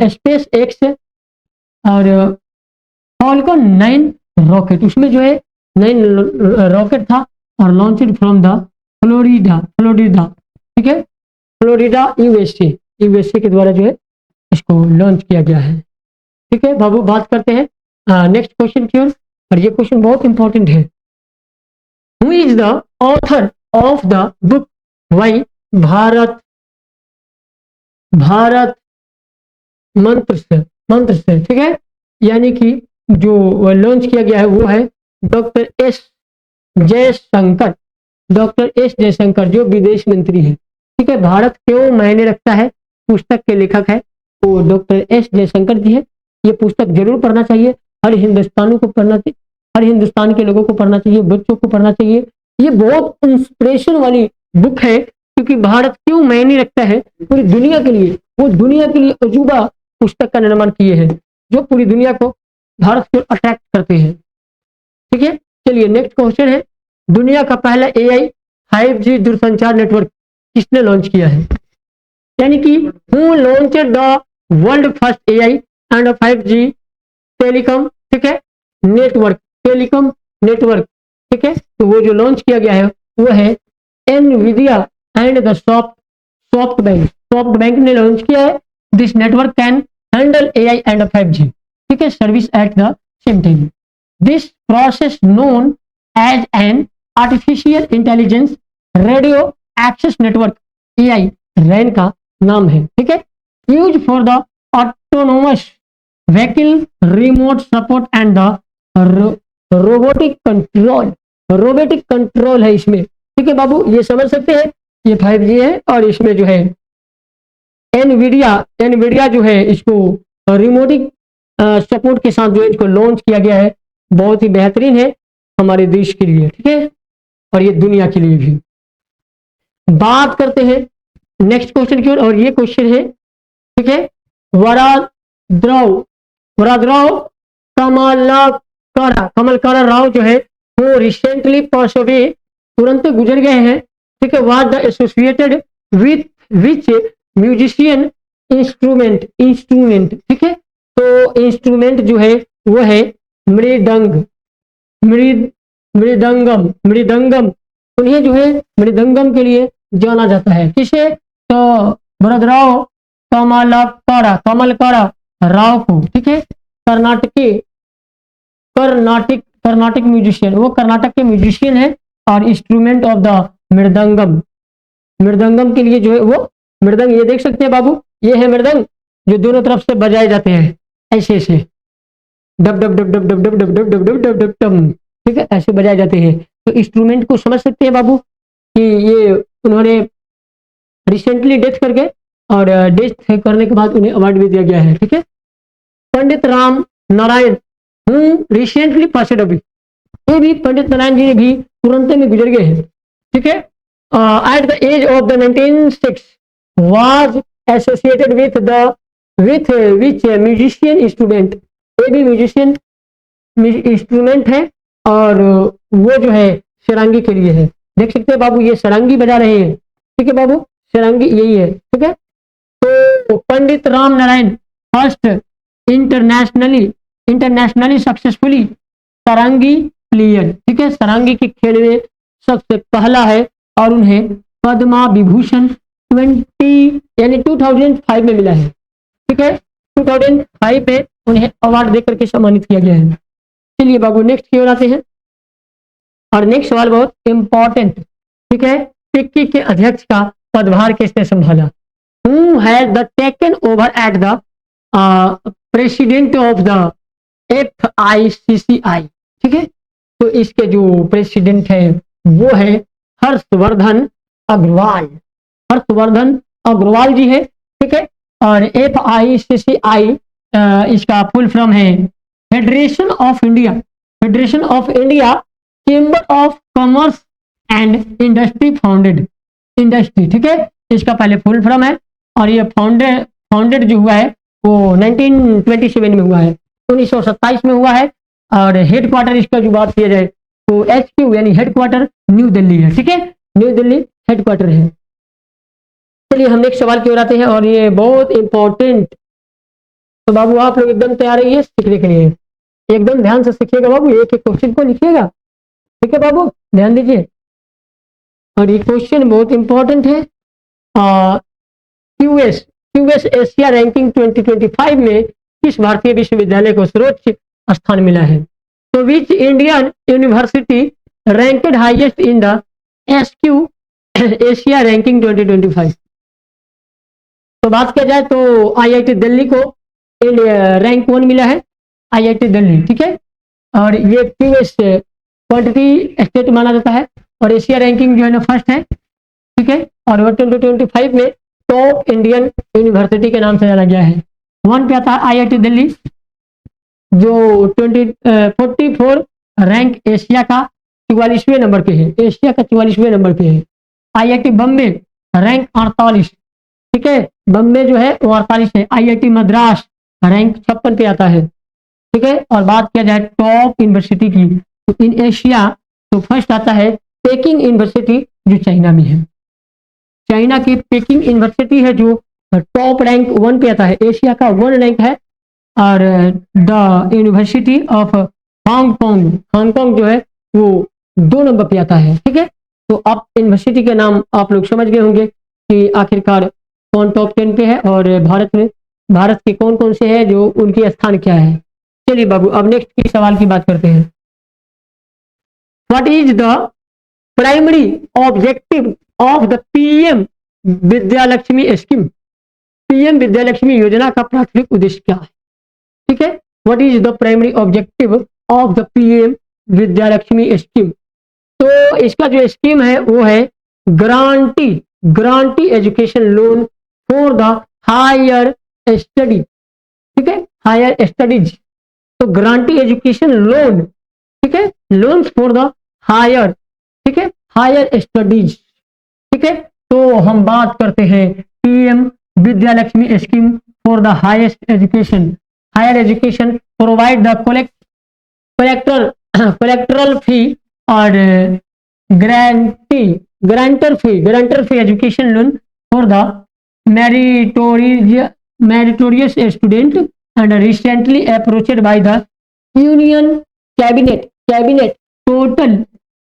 space x और फॉल्कन 9 रॉकेट, उसमें जो है 9 रॉकेट था और लॉन्चड फ्रॉम द फ्लोरिडा, ठीक है, फ्लोरिडा यूएसए के द्वारा जो है इसको लॉन्च किया गया है। ठीक है बाबू, बात करते हैं नेक्स्ट क्वेश्चन की ओर, और ये क्वेश्चन बहुत इंपॉर्टेंट है। Who is the author of the book why Bharat मंत्र से, ठीक है, यानी कि जो लॉन्च किया गया है वो है डॉक्टर एस जयशंकर, जो विदेश मंत्री है। ठीक है, भारत क्यों मायने रखता है पुस्तक के लेखक है वो डॉक्टर एस जयशंकर जी है। ये पुस्तक जरूर पढ़ना चाहिए, हर हिंदुस्तानी को पढ़ना चाहिए, हर हिंदुस्तान के लोगों को पढ़ना चाहिए, बच्चों को पढ़ना चाहिए। ये बहुत इंस्पिरेशन वाली बुक है, क्योंकि भारत क्यों मायने रखता है पूरी दुनिया के लिए, वो दुनिया के लिए अजूबा पुस्तक का निर्माण किए हैं जो पूरी दुनिया को भारत को अट्रैक्ट करते हैं। ठीक है, चलिए नेक्स्ट क्वेश्चन है, दुनिया का पहला AI 5G दूरसंचार नेटवर्क किसने लॉन्च किया है, यानी कि who launched the world first AI and 5G telecom, ठीक है, टेलीकॉम नेटवर्क। ठीक है, तो वो जो लॉन्च किया गया है वो है Nvidia and the soft bank ने लॉन्च किया है। This network can handle AI and 5G, ठीक है, service at the same time. This process known as an artificial intelligence radio access network, AI RAN का नाम है। ठीक है, use for the autonomous vehicle remote support and the robotic control, robotic control है इसमें। ठीक है बाबू, ये समझ सकते हैं, ये 5G है और इसमें जो है एनवीडिया जो है इसको रिमोटिक सपोर्ट के साथ जो है इसको लॉन्च किया गया है। बहुत ही बेहतरीन है हमारे देश के लिए, ठीक है, और ये दुनिया के लिए भी। बात करते हैं नेक्स्ट क्वेश्चन की ओर, और ये क्वेश्चन है, ठीक है, वराद्राव कमलकारा राव जो है वो रिसेंटली पास अवे, तुरंत गुजर गए हैं। ठीक है, was the associated with which musician instrument. ठीक है, तो इंस्ट्रूमेंट जो है वो है मृदंगम। उन्हें जो है मृदंगम के लिए जाना जाता है। किसे? तो भरतराव कमलकारा राव को। ठीक है, कर्नाटिक म्यूजिशियन, वो कर्नाटक के म्यूजिशियन है और इंस्ट्रूमेंट ऑफ द मृदंगम के लिए जो है वो मृदंग, ये देख सकते हैं बाबू, ये है मृदंग जो दोनों तरफ से बजाए जाते हैं, ऐसे ऐसे dub dub dub dub dub dub dub dub dub dub dub dub dub. ठीक है, ऐसे बजाए जाते हैं। तो इंस्ट्रूमेंट को समझ सकते हैं बाबू कि ये उन्होंने रिसेंटली डेथ करके, और डेथ करने के बाद उन्हें अवार्ड भी दिया गया है। ठीक है, Pandit Ram Narayan recently passed away, ये भी पंडित नारायण जी भी तुरंत में गुजर गए हैं। ठीक है, at the age of the 1906 was associated with which musician instrument, ये भी म्यूजिशियन इंस्ट्रूमेंट है और वो जो है सरांगी के लिए है। देख सकते हैं बाबू, ये सरांगी बजा रहे हैं। ठीक है बाबू, सरांगी यही है। ठीक है, तो Pandit Ram Narayan first internationally successfully sarangi player. ठीक है, सरांगी के खेल में सबसे पहला है और उन्हें पद्मा विभूषण 2005 में मिला है। ठीक है, 2005 में उन्हें अवार्ड देकर के सम्मानित किया गया है। चलिए बाबू नेक्स्ट की ओर आते हैं, और नेक्स्ट सवाल बहुत इंपॉर्टेंट। ठीक है, फिक्की के अध्यक्ष का पदभार किसने संभाला? Who has the taken over at the president of the FICCI? ठीक है, तो इसके जो प्रेसिडेंट है वो है हर्षवर्धन अग्रवाल जी है। ठीक है, और FICCI इसका फुल फॉर्म है federation of India chamber of commerce and industry industry. ठीक है, इसका पहले फुल फॉर्म है, और ये फाउंडेड जो हुआ है वो 1927 में हुआ है, 1927 में हुआ है। और हेडक्वार्टर इसका जो बात किया जाए तो HQ यानी हेडक्वार्टर न्यू दिल्ली है। ठीक है, न्यू दिल्ली हेडक्वार्टर है। चलिए हम नेक्स्ट सवाल की ओर आते हैं, और ये बहुत इंपॉर्टेंट। तो बाबू आप लोग एकदम तैयार रहिए सीखने के लिए, एकदम ध्यान से सीखिएगा बाबू, एक एक क्वेश्चन को लिखिएगा। ठीक है बाबू, ध्यान दीजिए, और ये क्वेश्चन बहुत इंपॉर्टेंट है। क्यूएस एशिया रैंकिंग 2025 में किस भारतीय विश्वविद्यालय को सर्वोच्च स्थान मिला है? तो which Indian university ranked highest in the SQ Asia ranking 2025? तो बात किया जाए तो IIT दिल्ली को रैंक 1 मिला है, IIT दिल्ली। ठीक है, और ये क्यूएस क्वांटिटी स्टेट माना जाता है, और एशिया रैंकिंग जो है ना फर्स्ट है। ठीक है, और 2025 में टॉप इंडियन यूनिवर्सिटी के नाम से जाना गया है। 1 पे आता है IIT दिल्ली जो 44 रैंक एशिया का 44वें नंबर पे है, एशिया का 44वें नंबर पे है। IIT Bombay rank 48। ठीक है, बम्बे जो है वो 48 है। IIT मद्रास रैंक 56 पे आता है। ठीक है, और बात किया जाए टॉप यूनिवर्सिटी की तो इन एशिया तो फर्स्ट आता है पेकिंग यूनिवर्सिटी जो चाइना में है। चाइना की पेकिंग यूनिवर्सिटी है जो टॉप रैंक 1 पे आता है, एशिया का 1 रैंक है। और द यूनिवर्सिटी ऑफ हांगकांग जो है वो 2 नंबर पे आता है। ठीक है, तो आप यूनिवर्सिटी के नाम आप लोग समझ गए होंगे कि आखिरकार कौन टॉप 10 पे है, और भारत के कौन कौन से हैं जो उनके स्थान क्या है। चलिए बाबू अब नेक्स्ट की सवाल की बात करते हैं। What is the primary objective of the PM Vidyalakshmi scheme? PM Vidyalakshmi योजना का प्राथमिक उद्देश्य क्या है? ठीक है। What is the primary objective of the PM Vidyalakshmi scheme? तो इसका जो स्कीम है वो है guarantee guarantee education loan for the higher study, ठीक है, हायर स्टडीज। तो ग्रांटी एजुकेशन लोन, ठीक है, लोन्स फॉर द हायर, ठीक है, हायर स्टडीज, ठीक है। तो हम बात करते हैं PM Vidyalakshmi scheme for the highest education. Higher education provide the collateral free और guarantor free education loan for the meritorious student and recently approached by the union cabinet. Total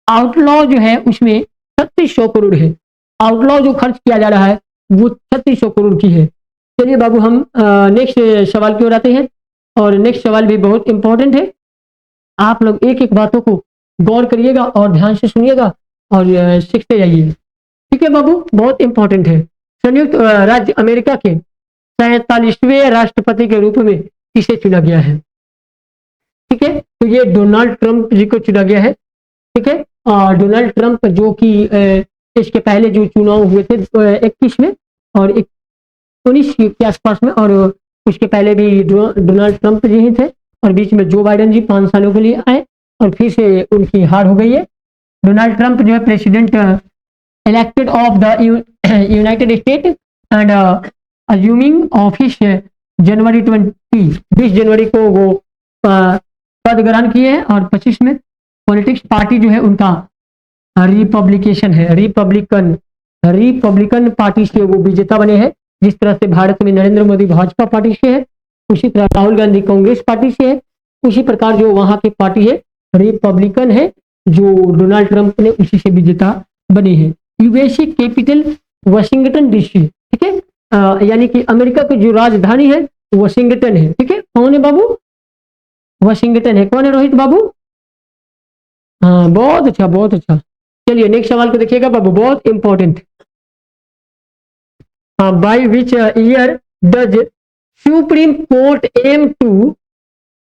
outlay जो है उसमें 3600 करोड़ है। आउटलॉ जो खर्च किया जा रहा है वो 3600 करोड़ की है। चलिए बाबू हम नेक्स्ट सवाल की ओर आते हैं और नेक्स्ट सवाल भी बहुत इंपॉर्टेंट है। आप लोग एक एक बातों को गौर करिएगा और ध्यान से सुनिएगा और सीखते जाइए, ठीक है बाबू, बहुत इंपॉर्टेंट है। संयुक्त राज्य अमेरिका के 47वें राष्ट्रपति के रूप में किसे चुना गया है? ठीक है, तो ये डोनाल्ड ट्रंप जी को चुना गया है, ठीक है। और डोनाल्ड ट्रंप जो कि इसके पहले जो चुनाव हुए थे 21 में और 19 के आसपास में, और उसके पहले भी डोनाल्ड ट्रंप जी ही थे और बीच में जो बाइडेन जी 5 सालों के लिए आए और फिर से उनकी हार हो गई है। डोनाल्ड ट्रंप जो है president elected of the United State and assuming office January 20 जनवरी को वो पद ग्रहण किए हैं और 25 में पॉलिटिक्स पार्टी जो है उनका रिपब्लिकेशन है, रिपब्लिकन पार्टी से वो विजेता बने हैं। जिस तरह से भारत में नरेंद्र मोदी भाजपा पार्टी से है, उसी तरह राहुल गांधी कांग्रेस पार्टी से है, उसी प्रकार जो वहां की पार्टी है रिपब्लिकन है, जो डोनाल्ड ट्रंप ने उसी से विजेता बनी है। यूएसए कैपिटल वाशिंगटन डीसी, ठीक है, यानी कि अमेरिका की जो राजधानी है वाशिंगटन है, ठीक है। कौन है बाबू? वाशिंगटन है। कौन है रोहित बाबू? हाँ, बहुत अच्छा बहुत अच्छा। चलिए नेक्स्ट सवाल को देखिएगा बाबू, बहुत important. By which year does Supreme Court aim to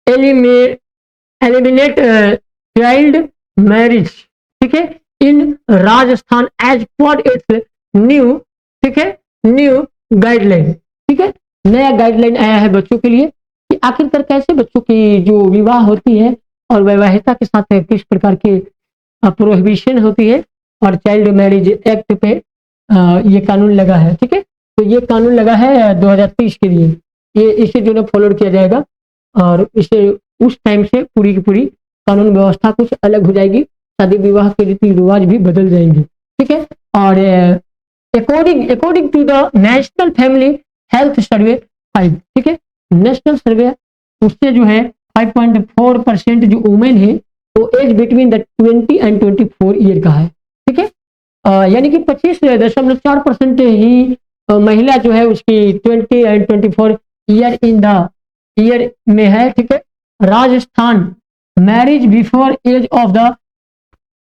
eliminate child marriage, ठीक है, in Rajasthan as per its new, ठीक है, न्यू गाइडलाइन, ठीक है। नया गाइडलाइन आया है बच्चों के लिए कि आखिरकार कैसे बच्चों की जो विवाह होती है और वैवाहिकता के साथ किस प्रकार की प्रोहिबिशन होती है, और चाइल्ड मैरिज एक्ट पे ये कानून लगा है, ठीक है। तो ये कानून लगा है 2030 के लिए, ये इसे जो है फॉलो किया जाएगा और इसे उस टाइम से पूरी की पूरी कानून व्यवस्था कुछ अलग हो जाएगी, शादी विवाह के रीति रिवाज भी बदल जाएंगे, ठीक है। और according to the national family health survey 5, ठीक है, नेशनल सर्वे उससे जो है 5.4% जो वुमेन है वो age between the 20 and 24 year का है, ठीक है। यानी कि 25.4% ही महिला जो है उसकी 20 एंड 24 ईयर में है, ठीक है। Rajasthan marriage before age of the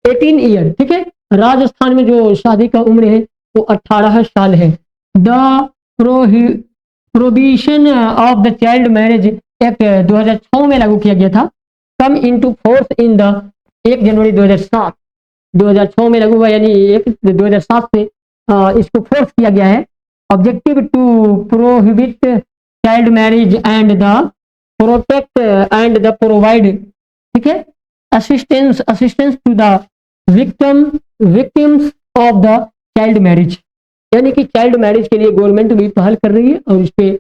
18 year, ठीक है, राजस्थान में जो शादी का उम्र है वो 18 साल है। The prohibition of the child marriage act 2006 में लागू किया गया था, come into force in the 1 जनवरी 2006 में लागू हुआ, यानी 2007 से इसको फोर्स किया गया है। Objective to prohibit child marriage and the protect and the provide, ठीक है, assistance to the victims of the child marriage, यानी कि चाइल्ड मैरिज के लिए गवर्नमेंट भी पहल कर रही है और इस पे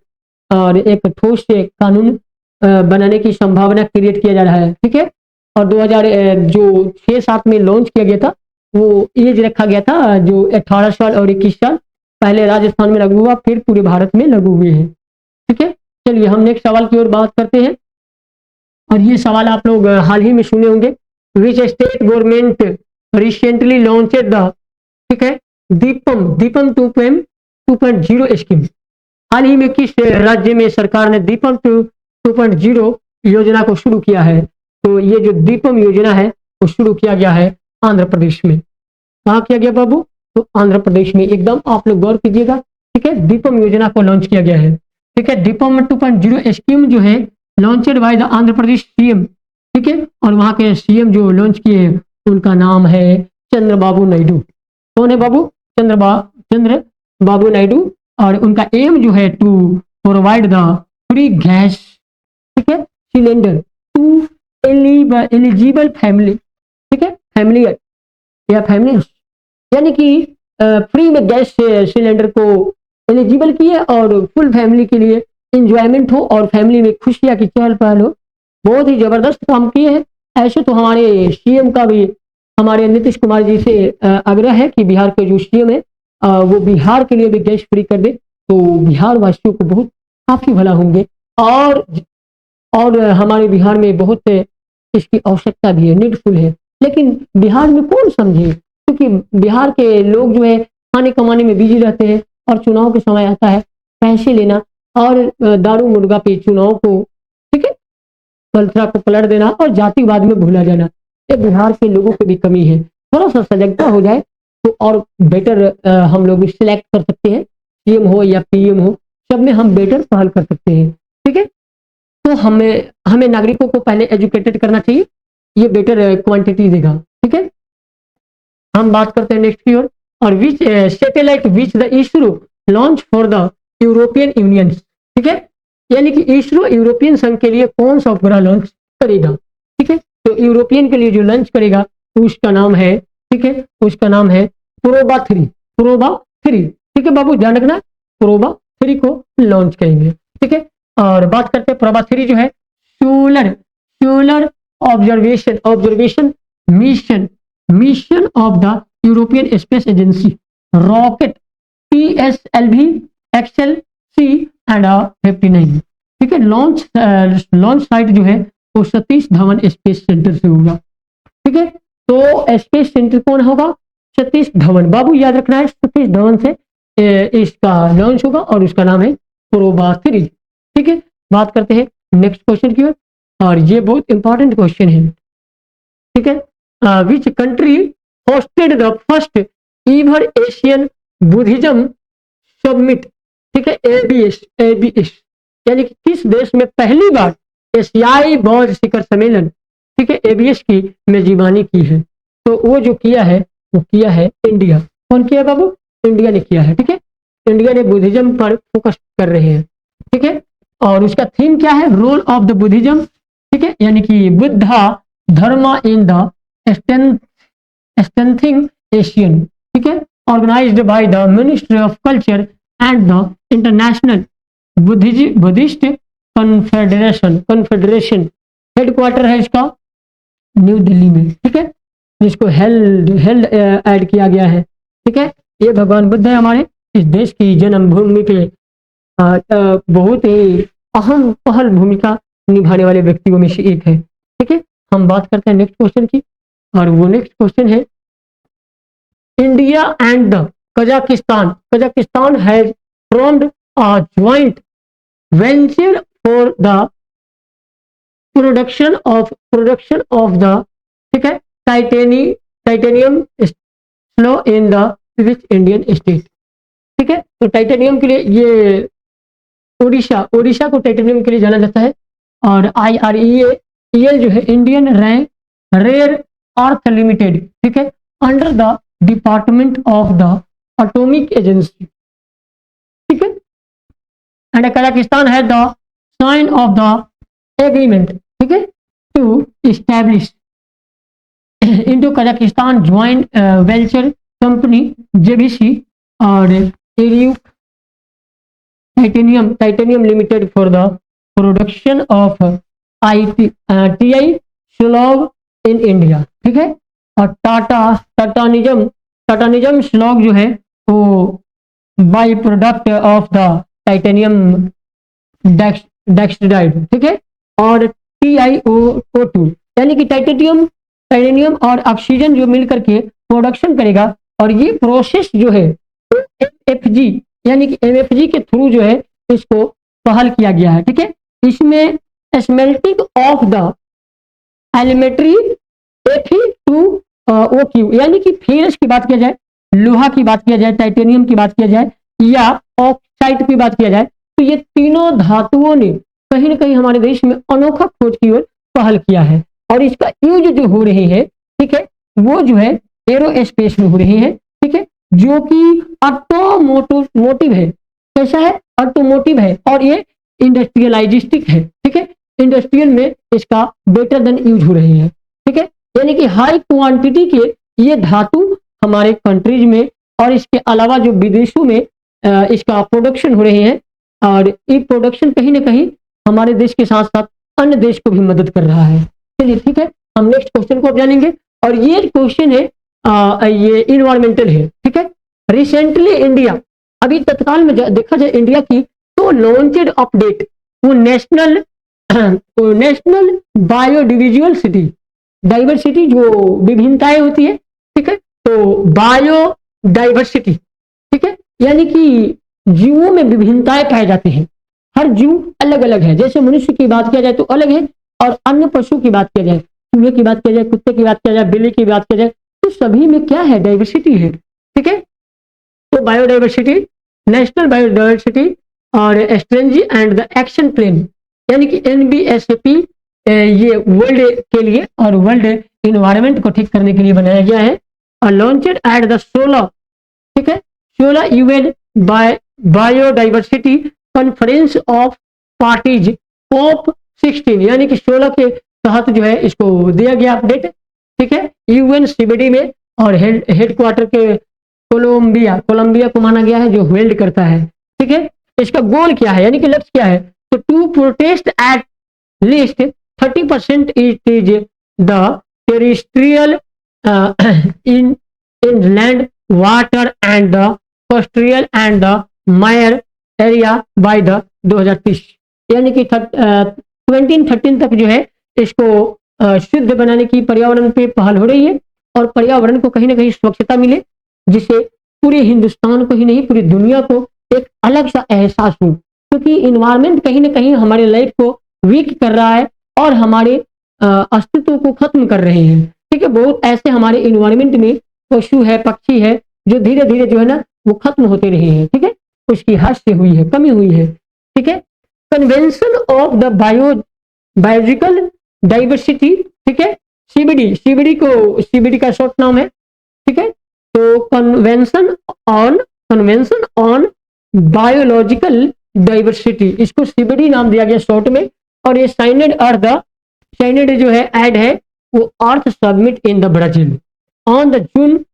और एक ठोस से कानून बनाने की संभावना क्रिएट किया जा रहा है, ठीक है। और 2006-7 में लॉन्च किया गया था, वो एज रखा गया था जो 18 साल और 21 साल, पहले राजस्थान में लागू हुआ फिर पूरे भारत में लागू हुए हैं, ठीक है। चलिए हम नेक्स्ट सवाल की ओर बात करते हैं और ये सवाल आप लोग हाल ही में सुने होंगे। Which state government recently launched the, ठीक है, दीपम 2.0 स्कीम। हाल ही में किस राज्य में सरकार ने दीपम 2.0 योजना को शुरू किया है? तो ये जो दीपम योजना है वो शुरू किया गया है आंध्र प्रदेश में। कहाँ किया गया बाबू? तो आंध्र प्रदेश में। एकदम आप लोग गौर कीजिएगा, ठीक है, दीपम योजना को लॉन्च किया गया है, ठीक है। दीपम 2.0 स्कीम जो है launched by the Andhra Pradesh CM, ठीक है, और वहां के सीएम जो लॉन्च किए उनका नाम है चंद्रबाबू नायडू। कौन है बाबू? चंद्रबाबू नायडू। और उनका एम जो है to provide the free gas, ठीक है, सिलेंडर टू एलिजिबल फैमिली, ठीक है, फैमिली या फैमिली, यानी कि फ्री में गैस सिलेंडर को एलिजिबल किए और फुल फैमिली के लिए इंजॉयमेंट हो और फैमिली में खुशियां की चहल पहल हो। बहुत ही जबरदस्त काम किए हैं। ऐसे तो हमारे सीएम का भी हमारे नीतीश कुमार जी से आग्रह है कि बिहार के जो सीएम है वो बिहार के लिए भी गैस फ्री कर दे, तो बिहार वासियों को बहुत काफी भला होंगे। और हमारे बिहार में बहुत इसकी आवश्यकता भी है, नीडफुल है, लेकिन बिहार में कौन समझे, क्योंकि बिहार के लोग जो है खाने कमाने में बिजी रहते हैं और चुनाव के समय आता है पैसे लेना और दारू मुर्गा पे चुनाव को, ठीक है, पलथरा को पलट देना और जातिवाद में भूला जाना। ये बिहार के लोगों की भी कमी है। थोड़ा सा सजगता हो जाए तो और बेटर हम लोग सिलेक्ट कर सकते हैं, सीएम हो या पीएम हो, सब में हम बेटर पहल कर सकते हैं, ठीक है। तो हमें नागरिकों को पहले एजुकेटेड करना चाहिए, ये बेटर क्वांटिटी देगा, ठीक है। हम बात करते हैं नेक्स्ट की ओर, और which satellite which the ISRO launch for the European Union, ठीक है, यानी कि इसरो यूरोपियन संघ के लिए कौन सा उपग्रह लॉन्च करेगा, ठीक है। तो यूरोपियन के लिए जो लॉन्च करेगा उसका नाम है, ठीक है, उसका नाम है प्रोबा 3, प्रोबा 3, ठीक है बाबू, ध्यान रखना, प्रोबा 3 को लॉन्च करेंगे, ठीक है। और बात करते हैं प्रोबा 3 जो है solar observation mission of the European space agency rocket PSLV XLC and 59, ठीक है। लॉन्च साइट जो है वो सतीश धवन स्पेस सेंटर से होगा, ठीक है। तो स्पेस सेंटर कौन होगा? सतीश धवन, बाबू याद रखना है, सतीश धवन से इसका लॉन्च होगा और उसका नाम है प्रोबा 3, ठीक है। बात करते हैं नेक्स्ट क्वेश्चन की ओर, और ये बहुत इंपॉर्टेंट क्वेश्चन है, ठीक है। Which country hosted the first ईवर Asian Buddhism summit, ठीक है, ABS, यानी कि किस देश में पहली बार एशियाई बौद्ध शिखर सम्मेलन, ठीक है, ABS की मेजबानी की है? तो वो जो किया है वो किया है इंडिया। कौन किया बाबू? इंडिया ने किया है, ठीक है। इंडिया ने बुद्धिज्म पर फोकस कर रहे हैं, ठीक है। और उसका थीम क्या है? रोल ऑफ द बुद्धिज्म, ठीक है, यानी कि Buddha Dharma in the strengthening Asian, ठीक है, organised by the ministry of culture and the international Buddhist confederation. Headquarter है इसका न्यू दिल्ली में, ठीक है, जिसको हेल्ड ऐड किया गया है, ठीक है। ये भगवान बुद्ध है हमारे इस देश की जन्मभूमि पे बहुत ही अहम पहल भूमिका निभाने वाले व्यक्तियों में से एक है, ठीक है। हम बात करते हैं नेक्स्ट क्वेश्चन की, और वो नेक्स्ट क्वेश्चन है India and the Kazakhstan has formed a joint venture for the production of the, ठीक है, titanium slow in the which Indian state, ठीक है। तो टाइटेनियम के लिए ये उड़ीसा को टाइटेनियम के लिए जाना जाता है। और IREL जो है इंडियन रेयर अर्थ लिमिटेड, ठीक है, under the department of the atomic agency, ठीक है। एंड कजाकिस्तान है the sign of the agreement, ठीक है, to establish Indo Kazakhstan joint venture company JVC और IREUK titanium limited for the production of TI slag in India, ठीक है। और titanium slag जो है वो by product of the titanium dioxide, ठीक है। और TiO2 यानी कि टाइटेनियम और ऑक्सीजन जो मिलकर के प्रोडक्शन करेगा, और ये प्रोसेस जो है MFG यानी कि MFG के थ्रू जो है इसको पहल किया गया है, ठीक है। इसमें smelting of the elementary Fe2O यानी कि फेरस की बात किया जाए, लोहा की बात किया जाए, टाइटेनियम की बात किया जाए या ऑक्साइड की बात किया जाए, तो ये तीनों धातुओं ने कहीं ना कहीं हमारे देश में अनोखा खोज की ओर पहल किया है, और इसका यूज जो हो रही है, ठीक है, वो जो है एरोस्पेस में हो रही है, ठीक है, जो कि ऑटोमोटिव है। कैसा है? ऑटोमोटिव है, और ये इंडस्ट्रियलाइजिस्टिक है, ठीक है, इंडस्ट्रियल में इसका बेटर देन यूज हो रही है, ठीक है, यानी कि हाई क्वांटिटी के ये धातु हमारे कंट्रीज में और इसके अलावा जो विदेशों में इसका प्रोडक्शन हो रही है, और ये प्रोडक्शन कहीं ना कहीं हमारे देश के साथ साथ अन्य देश को भी मदद कर रहा है। चलिए ठीक है, हम नेक्स्ट क्वेश्चन को अब जानेंगे, और ये क्वेश्चन है ये इन्वायरमेंटल है, ठीक है। रिसेंटली इंडिया, अभी तत्काल में देखा जाए इंडिया की, तो लॉन्चेड अपडेट वो नेशनल बायोडिविजुअलिटी, डाइवर्सिटी जो विभिन्नताएं होती है, ठीक है, तो बायोडाइवर्सिटी, ठीक है, यानी कि जीवों में विभिन्नताएं पाए जाते हैं, हर जीव अलग अलग है। जैसे मनुष्य की बात किया जाए तो अलग है, और अन्य पशु की बात किया जाए, चूहे की बात किया जाए, कुत्ते की बात किया जाए, बिल्ली की बात किया जाए, तो सभी में क्या है? डाइवर्सिटी है, ठीक है। तो बायोडाइवर्सिटी, नेशनल बायोडाइवर्सिटी और strategy and the action plan, यानी कि NBSP ये वर्ल्ड के लिए और वर्ल्ड इन्वायरमेंट को ठीक करने के लिए बनाया गया है, और लॉन्चेड एट द 16, ठीक है, 16 UN biodiversity conference of parties COP16, यानी कि 16 के तहत जो है इसको दिया गया अपडेट, ठीक है, UN CBD में, और हेडक्वार्टर के कोलंबिया को माना गया है जो होल्ड करता है, ठीक है। इसका गोल क्या है, यानी कि लक्ष्य क्या है? तो to protest at least 30% it is the terrestrial inland water and the coastal and the mare area by the 2030, यानी कि 2013 तक जो है इसको शुद्ध बनाने की पर्यावरण पे पहल हो रही है, और पर्यावरण को कहीं ना कहीं स्वच्छता मिले, जिससे पूरे हिंदुस्तान को ही नहीं पूरी दुनिया को एक अलग सा एहसास हो, क्योंकि इन्वायरमेंट कहीं ना कहीं हमारे लाइफ को वीक कर रहा है और हमारे अस्तित्व को खत्म कर रहे हैं, ठीक है। बहुत ऐसे हमारे इन्वायरमेंट में पशु है, पक्षी है, जो धीरे धीरे जो है ना वो खत्म होते रहे हैं, ठीक है, उसकी हद से हुई है, कमी हुई है, ठीक है। Convention of the biological diversity, ठीक है, CBD का शॉर्ट नाम है, ठीक है। तो कन्वेंशन ऑन बायोलॉजिकल डाइवर्सिटी, इसको CBD नाम दिया गया शॉर्ट में, और ये साइनेड जो है ऐड है वो earth summit in the Brazil on the June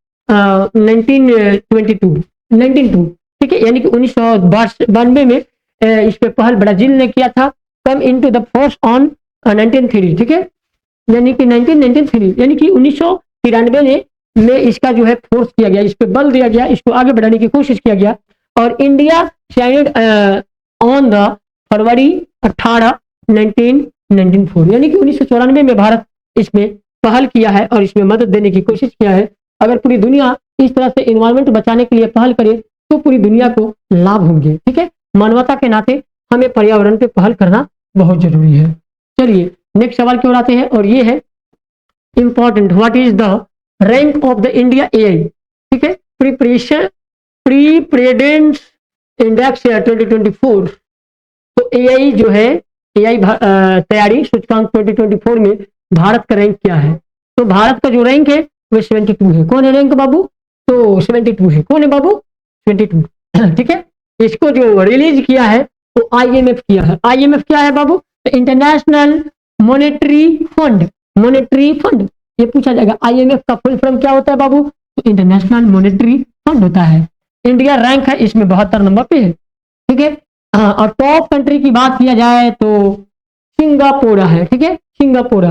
1992, ठीक है, यानी कि 1992 में इस पे पहल ब्राजील ने किया था। Come into the force on 1993, ठीक है, यानी कि 1993, यानी कि 1993 में इसका जो है फोर्स किया गया, इस पे बल दिया गया, इसको आगे बढ़ाने की कोशिश किया गया, और इंडिया साइनेड ऑन द फरवरी 18 1994, यानी कि 1994 में भारत इसमें पहल किया है और इसमें मदद देने की कोशिश किया है। अगर पूरी दुनिया इस तरह से इन्वायरमेंट बचाने के लिए पहल करे तो पूरी दुनिया को लाभ होंगे, ठीक है। मानवता के नाते हमें पर्यावरण पे पहल करना बहुत जरूरी है। चलिए नेक्स्ट सवाल की ओर आते हैं, और ये है important, what is the rank of the India AI, ठीक है, प्रीप्रेडेंस इंडेक्स 2024। तो AI जो है, AI तैयारी सूचकांक 2024 में भारत का रैंक क्या है? तो भारत का जो रैंक है वो 72 है। कौन है रैंक बाबू? तो 72 है। कौन है बाबू? 22, ठीक है। इसको जो रिलीज किया है वो IMF किया है। IMF क्या है बाबू? तो इंटरनेशनल मॉनेटरी फंड, ये पूछा जाएगा IMF का फुल फॉर्म क्या होता है बाबू? तो इंटरनेशनल मॉनेटरी फंड होता है। इंडिया रैंक है इसमें 72 नंबर पे है, ठीक है। और टॉप कंट्री की बात किया जाए तो सिंगापुर है, ठीक है, सिंगापुर,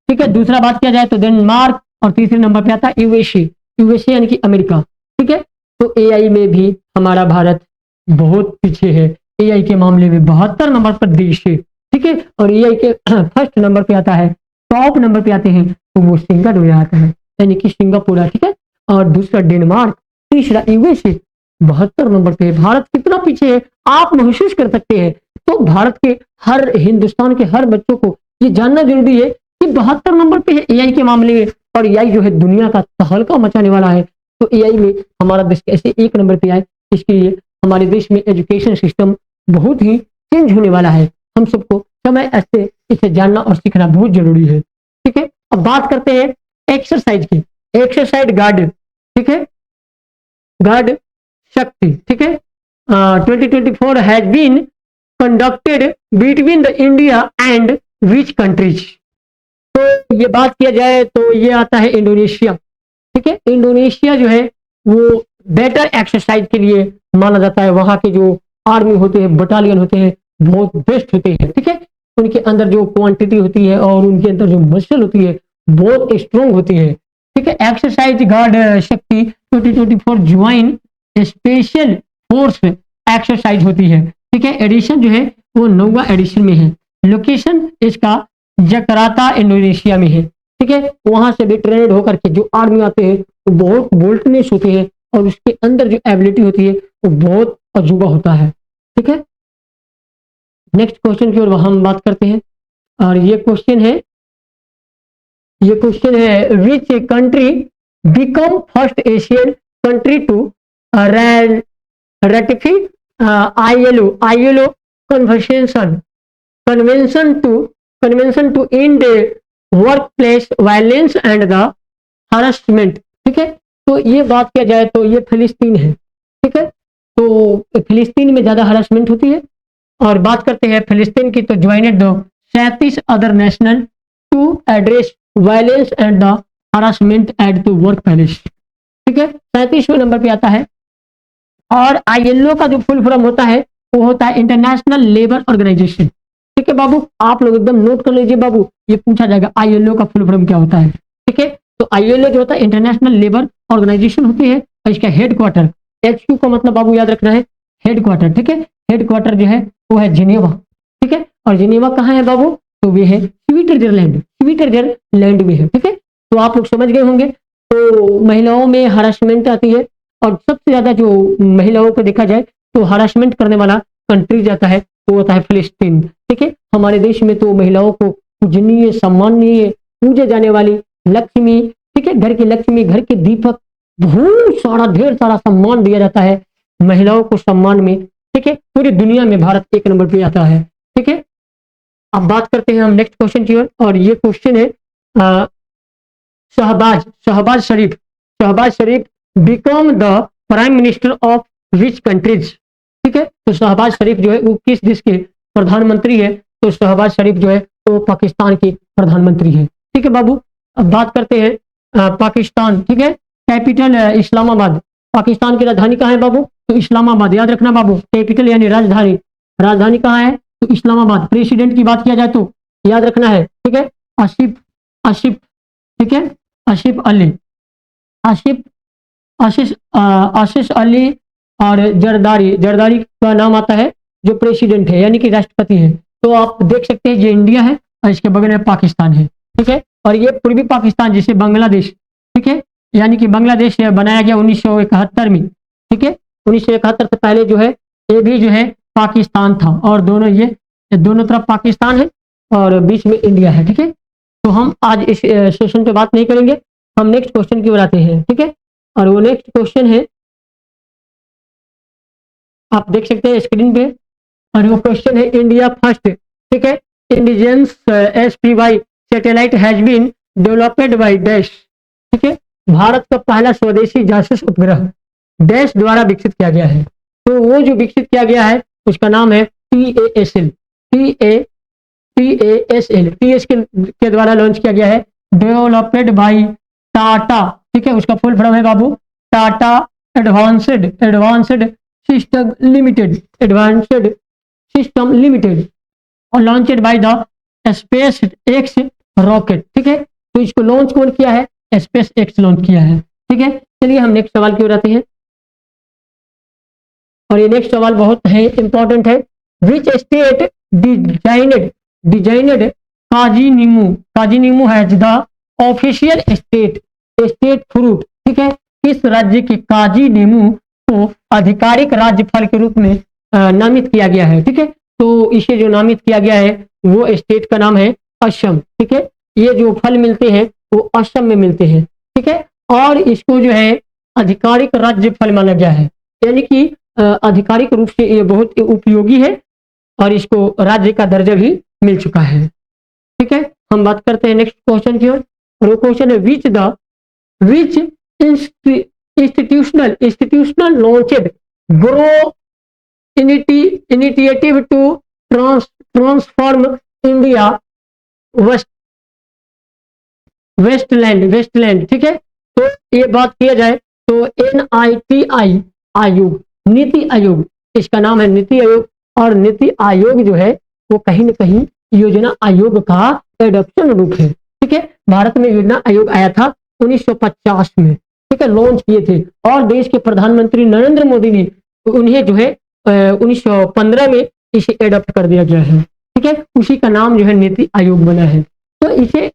ठीक है। दूसरा बात किया जाए तो डेनमार्क, और तीसरे नंबर पे आता है यूएसए यानी कि अमेरिका, ठीक है। तो AI में भी हमारा भारत बहुत पीछे है, AI के मामले में 72 नंबर पर देश है, ठीक है। और AI के फर्स्ट नंबर पे आता है, टॉप नंबर पे आते हैं तो वो सिंगापुर आता है, यानी कि सिंगापुर, ठीक है। और दूसरा डेनमार्क, तीसरा यूएसए, 72 नंबर पे है। भारत कितना पीछे है आप महसूस कर सकते हैं। तो भारत के हिंदुस्तान के हर बच्चों को ये जानना जरूरी है कि 72 नंबर पे है AI के मामले में, और AI जो है दुनिया का तहलका मचाने वाला है। तो AI में हमारा देश कैसे 1 नंबर पे आए, इसके लिए हमारे देश में एजुकेशन सिस्टम बहुत ही चेंज होने वाला है। हम सबको समय ऐसे इसे जानना और सीखना बहुत जरूरी है। ठीक है, अब बात करते हैं एक्सरसाइज की। एक्सरसाइज गार्ड, ठीक है, गार्ड शक्ति, ठीक है, 2024 has been conducted between the India and which countries. तो ये बात किया जाए तो ये आता है इंडोनेशिया। ठीक है, इंडोनेशिया जो है वो बेटर एक्सरसाइज के लिए माना जाता है। वहां के जो आर्मी होते हैं, बटालियन होते हैं, बहुत बेस्ट होते हैं। ठीक है, उनके अंदर जो क्वांटिटी होती है और उनके अंदर जो मसल होती है बहुत स्ट्रोंग होती है। ठीक है, एक्सरसाइज गार्ड शक्ति 2024 ज्वाइन स्पेशल फोर्स एक्सरसाइज होती है। ठीक है, एडिशन जो है वो 9वां एडिशन में है। लोकेशन इसका जकार्ता इंडोनेशिया में है। ठीक है, वहां से भी ट्रेंड होकर के जो आर्मी आते हैं वो बहुत बोल्टनेस होते हैं और उसके अंदर जो एबिलिटी होती है वो बहुत अजूबा होता है। ठीक है, नेक्स्ट क्वेश्चन की ओर हम बात करते हैं और ये क्वेश्चन है which country become first Asian country to ratify ILO convention to end workplace violence and the harassment। ठीक है, तो ये बात किया जाए तो ये फिलिस्तीन है। ठीक है, तो फिलिस्तीन में ज्यादा हरासमेंट होती है। और बात करते हैं फिलिस्तीन की तो joined the 37 other national to address violence and the harassment at the work place. ठीक है, 37वें नंबर पे आता है। और ILO का जो फुल फॉर्म होता है वो होता है इंटरनेशनल लेबर ऑर्गेनाइजेशन। ठीक है बाबू, आप लोग एकदम नोट कर लीजिए बाबू, ये पूछा जाएगा ILO का फुल फॉर्म क्या होता है। ठीक है, तो ILO जो होता है इंटरनेशनल लेबर ऑर्गेनाइजेशन होती है और इसका हेडक्वार्टर HQ का मतलब बाबू याद रखना है हेडक्वार्टर। ठीक है, हेडक्वार्टर जो है वो है जिनेवा। ठीक है, और जिनेवा कहाँ है बाबू, तो वे है स्विट्जरलैंड में है। ठीक है, तो आप लोग समझ गए होंगे। तो महिलाओं में हरासमेंट आती है और सबसे ज्यादा जो महिलाओं को देखा जाए तो हरासमेंट करने वाला कंट्री जाता है वो होता है फिलिस्तीन। ठीक है, हमारे देश में तो महिलाओं को पूजनीय, सम्माननीय, पूजे जाने वाली लक्ष्मी, ठीक है, घर की लक्ष्मी, घर के दीपक, बहुत सारा ढेर सारा सम्मान दिया जाता है महिलाओं को सम्मान में। ठीक है, पूरी दुनिया में भारत 1 नंबर पे आता है। ठीक है, अब बात करते हैं हम नेक्स्ट क्वेश्चन की ओर और ये क्वेश्चन है Shehbaz Sharif become the prime minister of which countries. ठीक है, तो शहबाज शरीफ जो है वो किस देश के प्रधानमंत्री है, तो शहबाज शरीफ जो है वो पाकिस्तान के प्रधानमंत्री है। ठीक है बाबू, अब बात करते हैं पाकिस्तान। ठीक है, कैपिटल इस्लामाबाद, पाकिस्तान की राजधानी कहाँ है बाबू, तो इस्लामाबाद, याद रखना बाबू, कैपिटल यानी राजधानी कहाँ है, तो इस्लामाबाद। प्रेसिडेंट की बात किया जाए तो याद रखना है, ठीक है, आसिफ, ठीक है, आशीष अली और जरदारी का नाम आता है जो प्रेसिडेंट है यानी कि राष्ट्रपति है। तो आप देख सकते हैं ये इंडिया है और इसके बगल में पाकिस्तान है। ठीक है, और ये पूर्वी पाकिस्तान जिसे बांग्लादेश, ठीक है, यानी कि बांग्लादेश बनाया गया 1971 में। ठीक है, 1971 से पहले जो है ये भी जो है पाकिस्तान था और दोनों तरफ पाकिस्तान है और बीच में इंडिया है। ठीक है, तो हम आज इस सेशन पे बात नहीं करेंगे, हम नेक्स्ट क्वेश्चन की ओर आते हैं। ठीक है, और वो नेक्स्ट क्वेश्चन है, आप देख सकते हैं स्क्रीन पे, और वो क्वेश्चन है इंडिया फर्स्ट, ठीक है, indigenous SPY satellite has been developed by dash. ठीक है, भारत का पहला स्वदेशी जासूस उपग्रह डैश द्वारा विकसित किया गया है। तो वो जो विकसित किया गया है उसका नाम है PASL के द्वारा लॉन्च किया गया है, डेवलप्ड बाय टाटा। ठीक है, उसका फुल फॉर्म है बाबू टाटा एडवांस्ड सिस्टम लिमिटेड और launched by the space x rocket. ठीक है, तो इसको लॉन्च कौन किया है, स्पेस एक्स लॉन्च किया है। ठीक है, चलिए हम नेक्स्ट सवाल की ओर आते हैं और ये नेक्स्ट सवाल बहुत है इंपॉर्टेंट है। Which state designated Kaji Nemu has the official state fruit. ठीक है, किस राज्य के काजी नीमू को आधिकारिक राज्य फल के रूप में नामित किया गया है। ठीक है, तो इसे जो नामित किया गया है वो स्टेट का नाम है असम। ठीक है, ये जो फल मिलते हैं वो असम में मिलते हैं। ठीक है, और इसको जो है आधिकारिक राज्य फल माना गया है, यानी कि आधिकारिक रूप से ये बहुत उपयोगी है और इसको राज्य का दर्जा भी मिल चुका है। ठीक है, हम बात करते हैं नेक्स्ट क्वेश्चन की ओर, और वो क्वेश्चन है which institutional launched grow initiative to transform India waste wasteland. ठीक है, तो ये बात किया जाए तो NITI आयोग, नीति आयोग, इसका नाम है नीति आयोग। और नीति आयोग जो है वो कहीं ना कहीं योजना आयोग का एडॉप्शन रूप है। ठीक है, भारत में योजना आयोग आया था 1950 में। ठीक है, लॉन्च किए थे, और देश के प्रधानमंत्री नरेंद्र मोदी ने उन्हें जो है 1915 में इसे एडॉप्ट कर दिया गया है। ठीक है, उसी का नाम जो है नीति आयोग बना है। तो इसे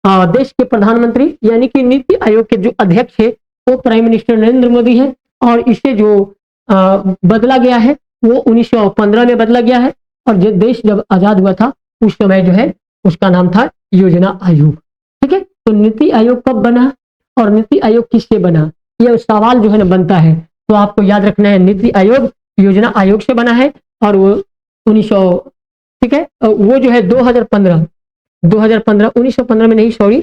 देश के प्रधानमंत्री यानी कि नीति आयोग के जो अध्यक्ष है वो प्राइम मिनिस्टर नरेंद्र मोदी है, और इसे जो बदला गया है वो 1915 में बदला गया है। और जो देश जब आजाद हुआ था उस समय जो है उसका नाम था योजना आयोग। ठीक है, तो नीति आयोग कब बना और नीति आयोग किससे बना, यह सवाल जो है ना बनता है। तो आपको याद रखना है नीति आयोग योजना आयोग से बना है, और वो 1900, ठीक है, वो जो है 2015 1915 में नहीं, सॉरी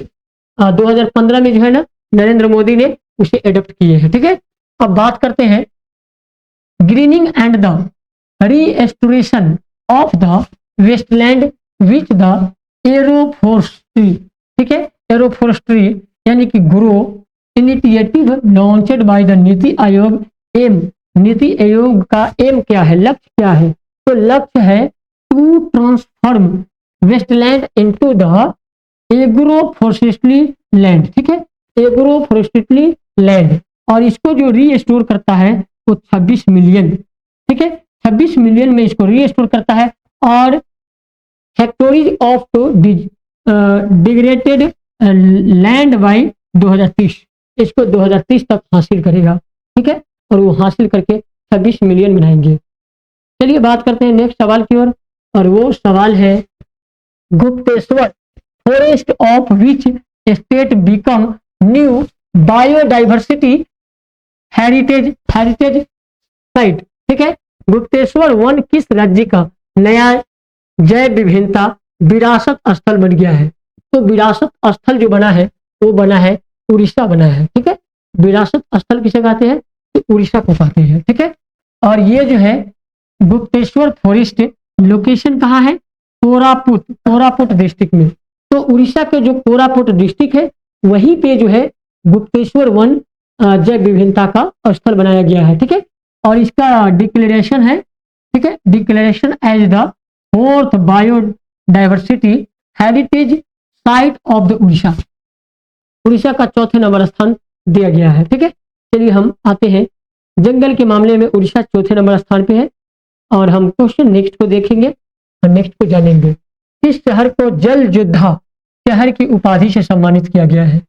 2015 में जो है ना नरेंद्र मोदी ने उसे एडॉप्ट किए हैं। ठीक है, अब बात करते हैं greening and the restoration of the wasteland which the agroforestry. ठीक है, एरोफोरेस्ट्री यानी कि grow initiative launched by the NITI Aayog. M, NITI Aayog का एम क्या है, लक्ष्य क्या है, तो लक्ष्य है to transform wasteland into the agroforestry land. ठीक है, एग्रोफोरेस्ट्री लैंड, और इसको जो रीस्टोर करता है वो 26 मिलियन। ठीक है, 26 मिलियन में इसको रीस्टोर करता है, और हेक्टोरीज ऑफ डिग्रेडेड लैंड बाई 2030, इसको 2030 तक हासिल करेगा। ठीक है, और वो हासिल करके 26 मिलियन बनाएंगे। चलिए बात करते हैं नेक्स्ट सवाल की ओर, और वो सवाल है Gupteshwar forest of which state become new biodiversity heritage site. ठीक है, गुप्तेश्वर वन किस राज्य का नया जैव विभिन्नता विरासत स्थल बन गया है। तो विरासत स्थल जो बना है वो बना है उड़ीसा बना है। ठीक है, विरासत स्थल किसे कहते हैं, तो उड़ीसा को कहते हैं। ठीक है, और ये जो है गुप्तेश्वर फॉरेस्ट लोकेशन कहाँ है, कोरापुट डिस्ट्रिक्ट में। तो उड़ीसा के जो कोरापुट डिस्ट्रिक्ट है वहीं पे जो है गुप्तेश्वर वन जैव विभिन्नता का स्थल बनाया गया है। ठीक है, और इसका डिक्लेरेशन है, ठीक है, declaration as the 4th biodiversity heritage site of the Orissa. Orissa का 4थे नंबर स्थान दिया गया है। ठीक है, चलिए हम आते हैं जंगल के मामले में उड़ीसा 4थे नंबर स्थान पे है, और हम क्वेश्चन नेक्स्ट को देखेंगे और नेक्स्ट को जानेंगे। इस शहर को जल योद्धा शहर की उपाधि से सम्मानित किया गया है।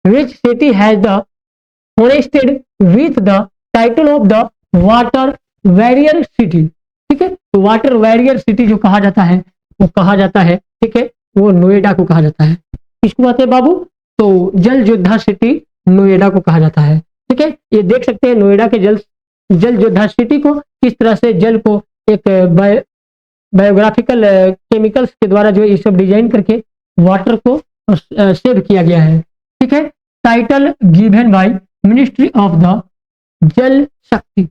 Which city has the honoured with the title of the water warrior city. ठीक है, तो वाटर वैरियर सिटी जो कहा जाता है वो कहा जाता है, ठीक है, वो नोएडा को कहा जाता है। किसको कहते हैं बाबू, तो जल योद्धा सिटी नोएडा को कहा जाता है। ठीक है, ये देख सकते हैं नोएडा के जल योद्धा सिटी को किस तरह से जल को एक बायोग्राफिकल केमिकल्स के द्वारा जो ये सब डिजाइन करके वाटर को सेव किया गया है। ठीक है, title given by ministry of the जल शक्ति,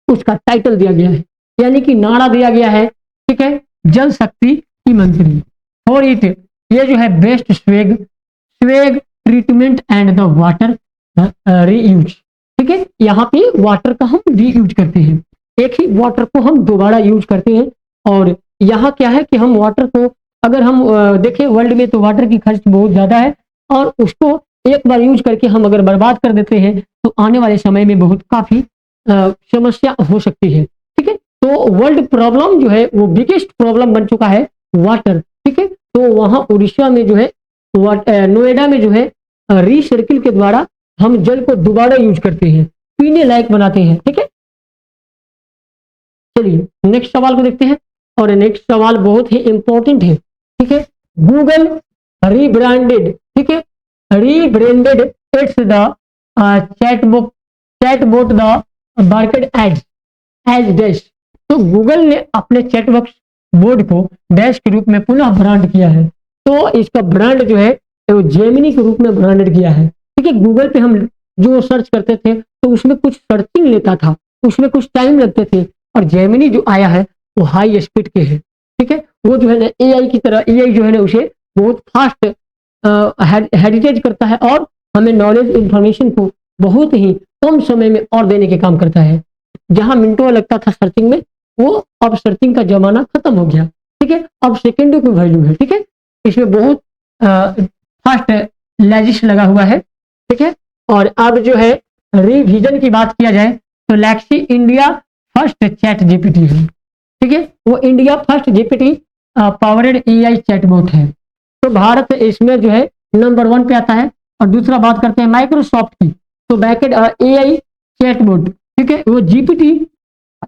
उसका टाइटल दिया गया है, यानी कि नारा दिया गया है। ठीक है, जल शक्ति की मंत्री। फॉर इट, ये जो है best sewage treatment and the water reuse. ठीक है, यहाँ पे वाटर का हम रीयूज करते हैं, एक ही वाटर को हम दोबारा यूज करते हैं। और यहाँ क्या है कि हम वाटर को अगर हम देखें वर्ल्ड में तो वाटर की खर्च बहुत ज्यादा है, और उसको एक बार यूज करके हम अगर बर्बाद कर देते हैं तो आने वाले समय में बहुत काफी समस्या हो सकती है। ठीक है, तो वर्ल्ड प्रॉब्लम जो है वो बिगेस्ट प्रॉब्लम बन चुका है वाटर। ठीक है, तो वहाँ उड़ीसा में जो है नोएडा में जो है रिसर्किल के द्वारा हम जल को दोबारा यूज करते हैं, पीने लायक बनाते हैं। ठीक है, चलिए नेक्स्ट सवाल को देखते हैं, और नेक्स्ट सवाल बहुत ही इंपॉर्टेंट है। ठीक है, गूगल रीब्रांडेड, ठीक है, rebranded its the chatbot the market as dash. तो गूगल ने अपने चैटबॉक्स बोर्ड को डैश के रूप में पुनः ब्रांड किया है। तो इसका ब्रांड जो है वो जेमिनी के रूप में ब्रांडेड किया है। ठीक है, गूगल पे हम जो सर्च करते थे तो उसमें कुछ सर्चिंग लेता था, उसमें कुछ टाइम लगते थे, और जेमिनी जो आया है वो हाई स्पीड के है। ठीक है, वो जो है ना एआई की तरह, एआई जो है ना उसे बहुत फास्ट हेरिटेज करता है और हमें नॉलेज इंफॉर्मेशन को बहुत ही कम समय में और देने के काम करता है। जहां मिनटों लगता था सर्चिंग में, वो अब सर्चिंग का जमाना खत्म हो गया। ठीक है, अब सेकेंडों की वैल्यू है। ठीक है, इसमें बहुत फास्ट लैजिश लगा हुआ है। ठीक है, और अब जो है रिवीजन की बात किया जाए तो लैक्सी इंडिया फर्स्ट चैट जीपीटी है। ठीक है, वो India first GPT powered AI chatbot है। तो भारत इसमें जो है नंबर 1 पे आता है। और दूसरा बात करते हैं माइक्रोसॉफ्ट की, तो बैकेड एआई चैटबॉट, ठीक है, वो GPT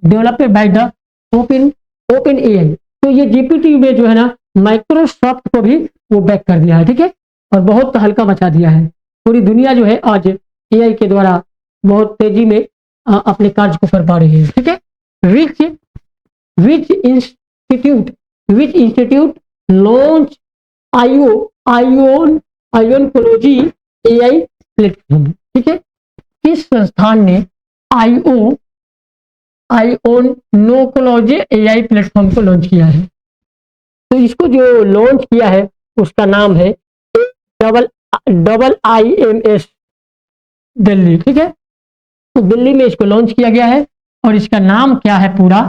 developed by the open AI. तो ये जीपीटी में जो है ना माइक्रोसॉफ्ट को भी वो बैक कर दिया है। ठीक है, और बहुत हल्का मचा दिया है। पूरी दुनिया जो है आज एआई के द्वारा बहुत तेजी में अपने कार्य को कर पा रही है। ठीक है, which which institute which institute launch iOncology AI platform. ठीक है, किस संस्थान ने आयोनोकोलॉजी एआई प्लेटफॉर्म को लॉन्च किया है? तो इसको जो लॉन्च किया है उसका नाम है IIMS दिल्ली। ठीक है, तो दिल्ली में इसको लॉन्च किया गया है। और इसका नाम क्या है पूरा,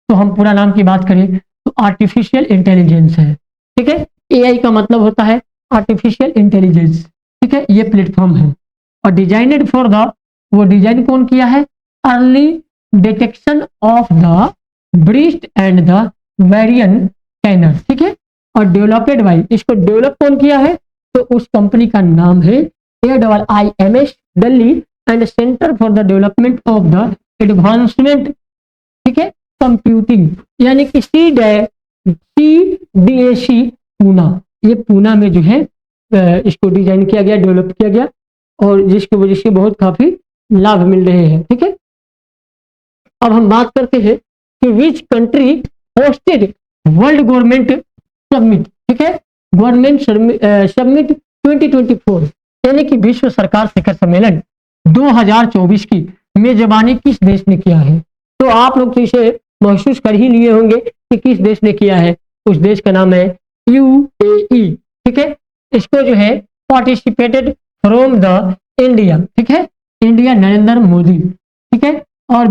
तो हम पूरा नाम की बात करें तो आर्टिफिशियल इंटेलिजेंस है। ठीक है, एआई का मतलब होता है आर्टिफिशियल इंटेलिजेंस। ठीक है, ये प्लेटफॉर्म है और डिजाइनेड फॉर द, वो डिजाइन कौन किया है? Early detection of the breast and the ovarian cancer. ठीक है, और डेवलपेड बाई, इसको डेवलप कौन किया है? तो उस कंपनी का नाम है AIIMS Delhi and centre for the development of the advancement, ठीक है, कंप्यूटिंग, यानी कि CDAC पूना। ये पूना में जो है इसको डिजाइन किया गया, डेवलप किया गया, और जिसकी वजह से बहुत काफी लाभ मिल रहे हैं। ठीक है, अब हम बात करते हैं कि which country hosted world government summit. ठीक है, गवर्नमेंट समिट 2024, यानी कि विश्व सरकार शिखर सम्मेलन 2024 की मेजबानी किस देश ने किया है? तो आप लोग तो इसे महसूस कर ही लिए होंगे कि किस देश ने किया है। उस देश का नाम है UAE। ठीक है, इसको जो है पार्टिसिपेटेड फ्रॉम द इंडिया। ठीक है, इंडिया नरेंद्र मोदी। ठीक है, और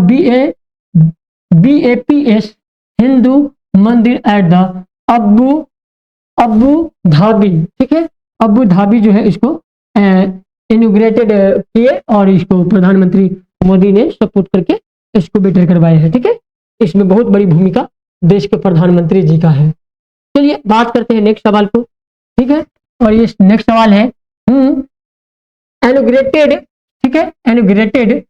BAPS हिंदू मंदिर एट द अबू धाबी। ठीक है, अबू धाबी जो है इसको इनोग्रेटेड किए और इसको प्रधानमंत्री मोदी ने सपोर्ट करके इसको बेटर करवाए हैं। ठीक है, इसमें बहुत बड़ी भूमिका देश के प्रधानमंत्री जी का है। चलिए बात करते हैं नेक्स्ट सवाल को। ठीक है, और ये नेक्स्ट सवाल है इनोग्रेटेड, ठीक है, इनोग्रेटेड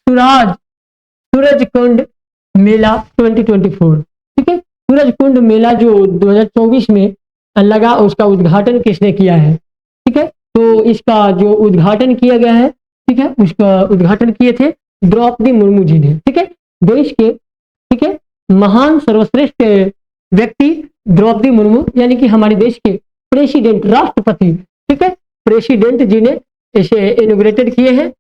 सूरजकुंड मेला 2024। ठीक है, सूरजकुंड मेला जो 2024 में लगा, उसका उद्घाटन किसने किया है? ठीक है, तो इसका जो उद्घाटन किया गया है, ठीक है, उसका उद्घाटन किए थे द्रौपदी मुर्मू जी ने। ठीक है, देश के, ठीक है, महान सर्वश्रेष्ठ व्यक्ति द्रौपदी मुर्मू, यानी कि हमारे देश के प्रेसिडेंट, राष्ट्रपति, ठीक है, प्रेसिडेंट जी ने इसे इनोग्रेटेड किए हैं।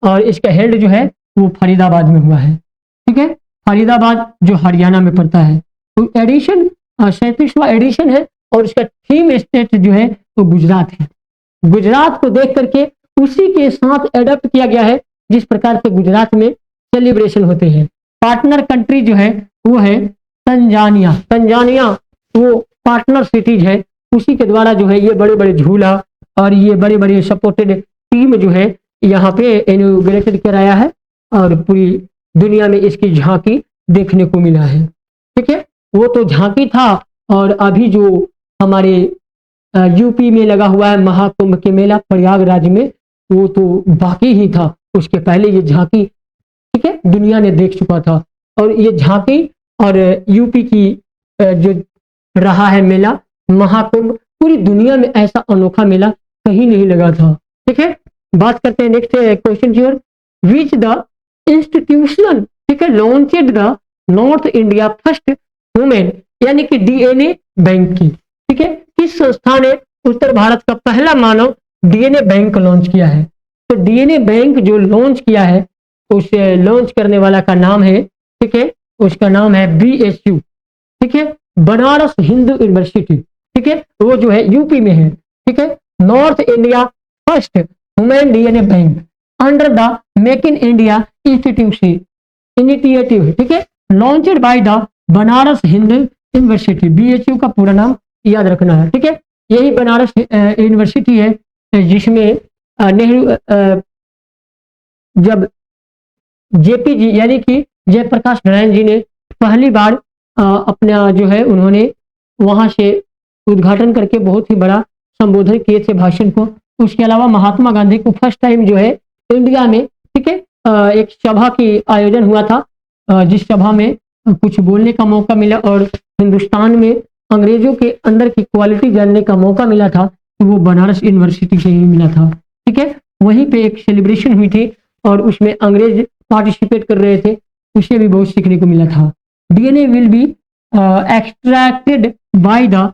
और इसका हेड जो है वो फरीदाबाद में हुआ है। ठीक है, फरीदाबाद जो हरियाणा में पड़ता है। तो एडिशन 37वां एडिशन है और इसका थीम स्टेट जो है वो गुजरात है। गुजरात को देख करके उसी के साथ एडप्ट किया गया है जिस प्रकार से गुजरात में सेलिब्रेशन होते हैं। पार्टनर कंट्री जो है वो है तंजानिया। तंजानिया वो पार्टनर सिटीज है, उसी के द्वारा जो है ये बड़े बड़े झूला और ये बड़े बड़े सपोर्टेड टीम जो है यहाँ पे इनोग्रेटेड कराया है और पूरी दुनिया में इसकी झांकी देखने को मिला है। ठीक है, वो तो झांकी था, और अभी जो हमारे यूपी में लगा हुआ है महाकुंभ के मेला प्रयागराज में, वो तो बाकी ही था। उसके पहले ये झांकी, ठीक है, दुनिया ने देख चुका था। और ये झांकी और यूपी की जो रहा है मेला महाकुंभ, पूरी दुनिया में ऐसा अनोखा मेला कहीं नहीं लगा था। ठीक है, बात करते हैं नेक्स्ट क्वेश्चन की ओर। विच द इंस्टीट्यूशनल, ठीक है, launched the north India first women यानी कि डीएनए बैंक की। ठीक है, किस संस्था ने उत्तर भारत का पहला मानव डीएनए बैंक लॉन्च किया है? तो डीएनए बैंक जो लॉन्च किया है, उस लॉन्च करने वाला का नाम है, ठीक है, उसका नाम है बीएचयू, ठीक है, बनारस हिंदू यूनिवर्सिटी। ठीक है, वो जो है यूपी में है। ठीक है, north India first human DNA bank under the make in India initiative है। ठीक है, launched by the Banaras Hindu university. BHU का पूरा नाम याद रखना है। ठीक है, यही बनारस यूनिवर्सिटी है जिसमें नेहरू जब जेपी जी यानी कि जयप्रकाश नारायण जी ने पहली बार अपना जो है उन्होंने वहां से उद्घाटन करके बहुत ही बड़ा संबोधन किए थे भाषण को। उसके अलावा महात्मा गांधी को फर्स्ट टाइम जो है इंडिया में, ठीक है, एक सभा की आयोजन हुआ था, जिस सभा में कुछ बोलने का मौका मिला और हिंदुस्तान में अंग्रेजों के अंदर की क्वालिटी जानने का मौका मिला था, तो वो बनारस यूनिवर्सिटी से ही मिला था। ठीक है, वहीं पे एक सेलिब्रेशन हुई थी और उसमें अंग्रेज पार्टिसिपेट कर रहे थे, उससे भी बहुत सीखने को मिला था। DNA will be extracted by the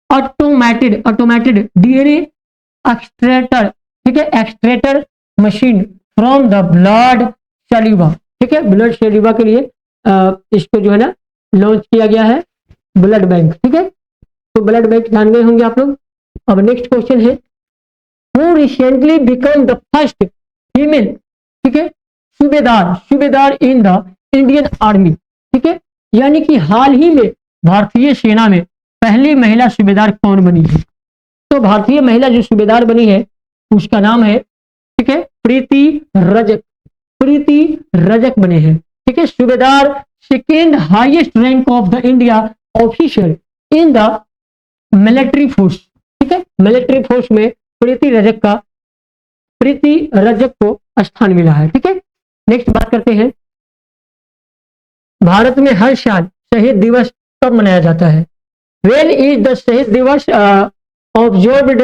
automated DNA extractor. ठीक है, extractor machine from the blood saliva. ठीक है, ब्लड सैलिवा के लिए इसको जो है ना लॉन्च किया गया है, ब्लड बैंक। ठीक है, तो ब्लड बैंक जान गए होंगे आप लोग। अब नेक्स्ट क्वेश्चन है, who recently become the first female, ठीक है, सूबेदार इन द इंडियन आर्मी। ठीक है, यानी कि हाल ही में भारतीय सेना में पहली महिला सूबेदार कौन बनी है? तो भारतीय महिला जो सूबेदार बनी है उसका नाम है, ठीक है, प्रीति रजक बने हैं। ठीक है, सूबेदार second highest rank of the India officer in the military force. ठीक है, मिलिट्री फोर्स में प्रीति रजक को स्थान मिला है। ठीक है, नेक्स्ट बात करते हैं, भारत में हर साल शहीद दिवस कब मनाया जाता है? When is the शहीद दिवस observed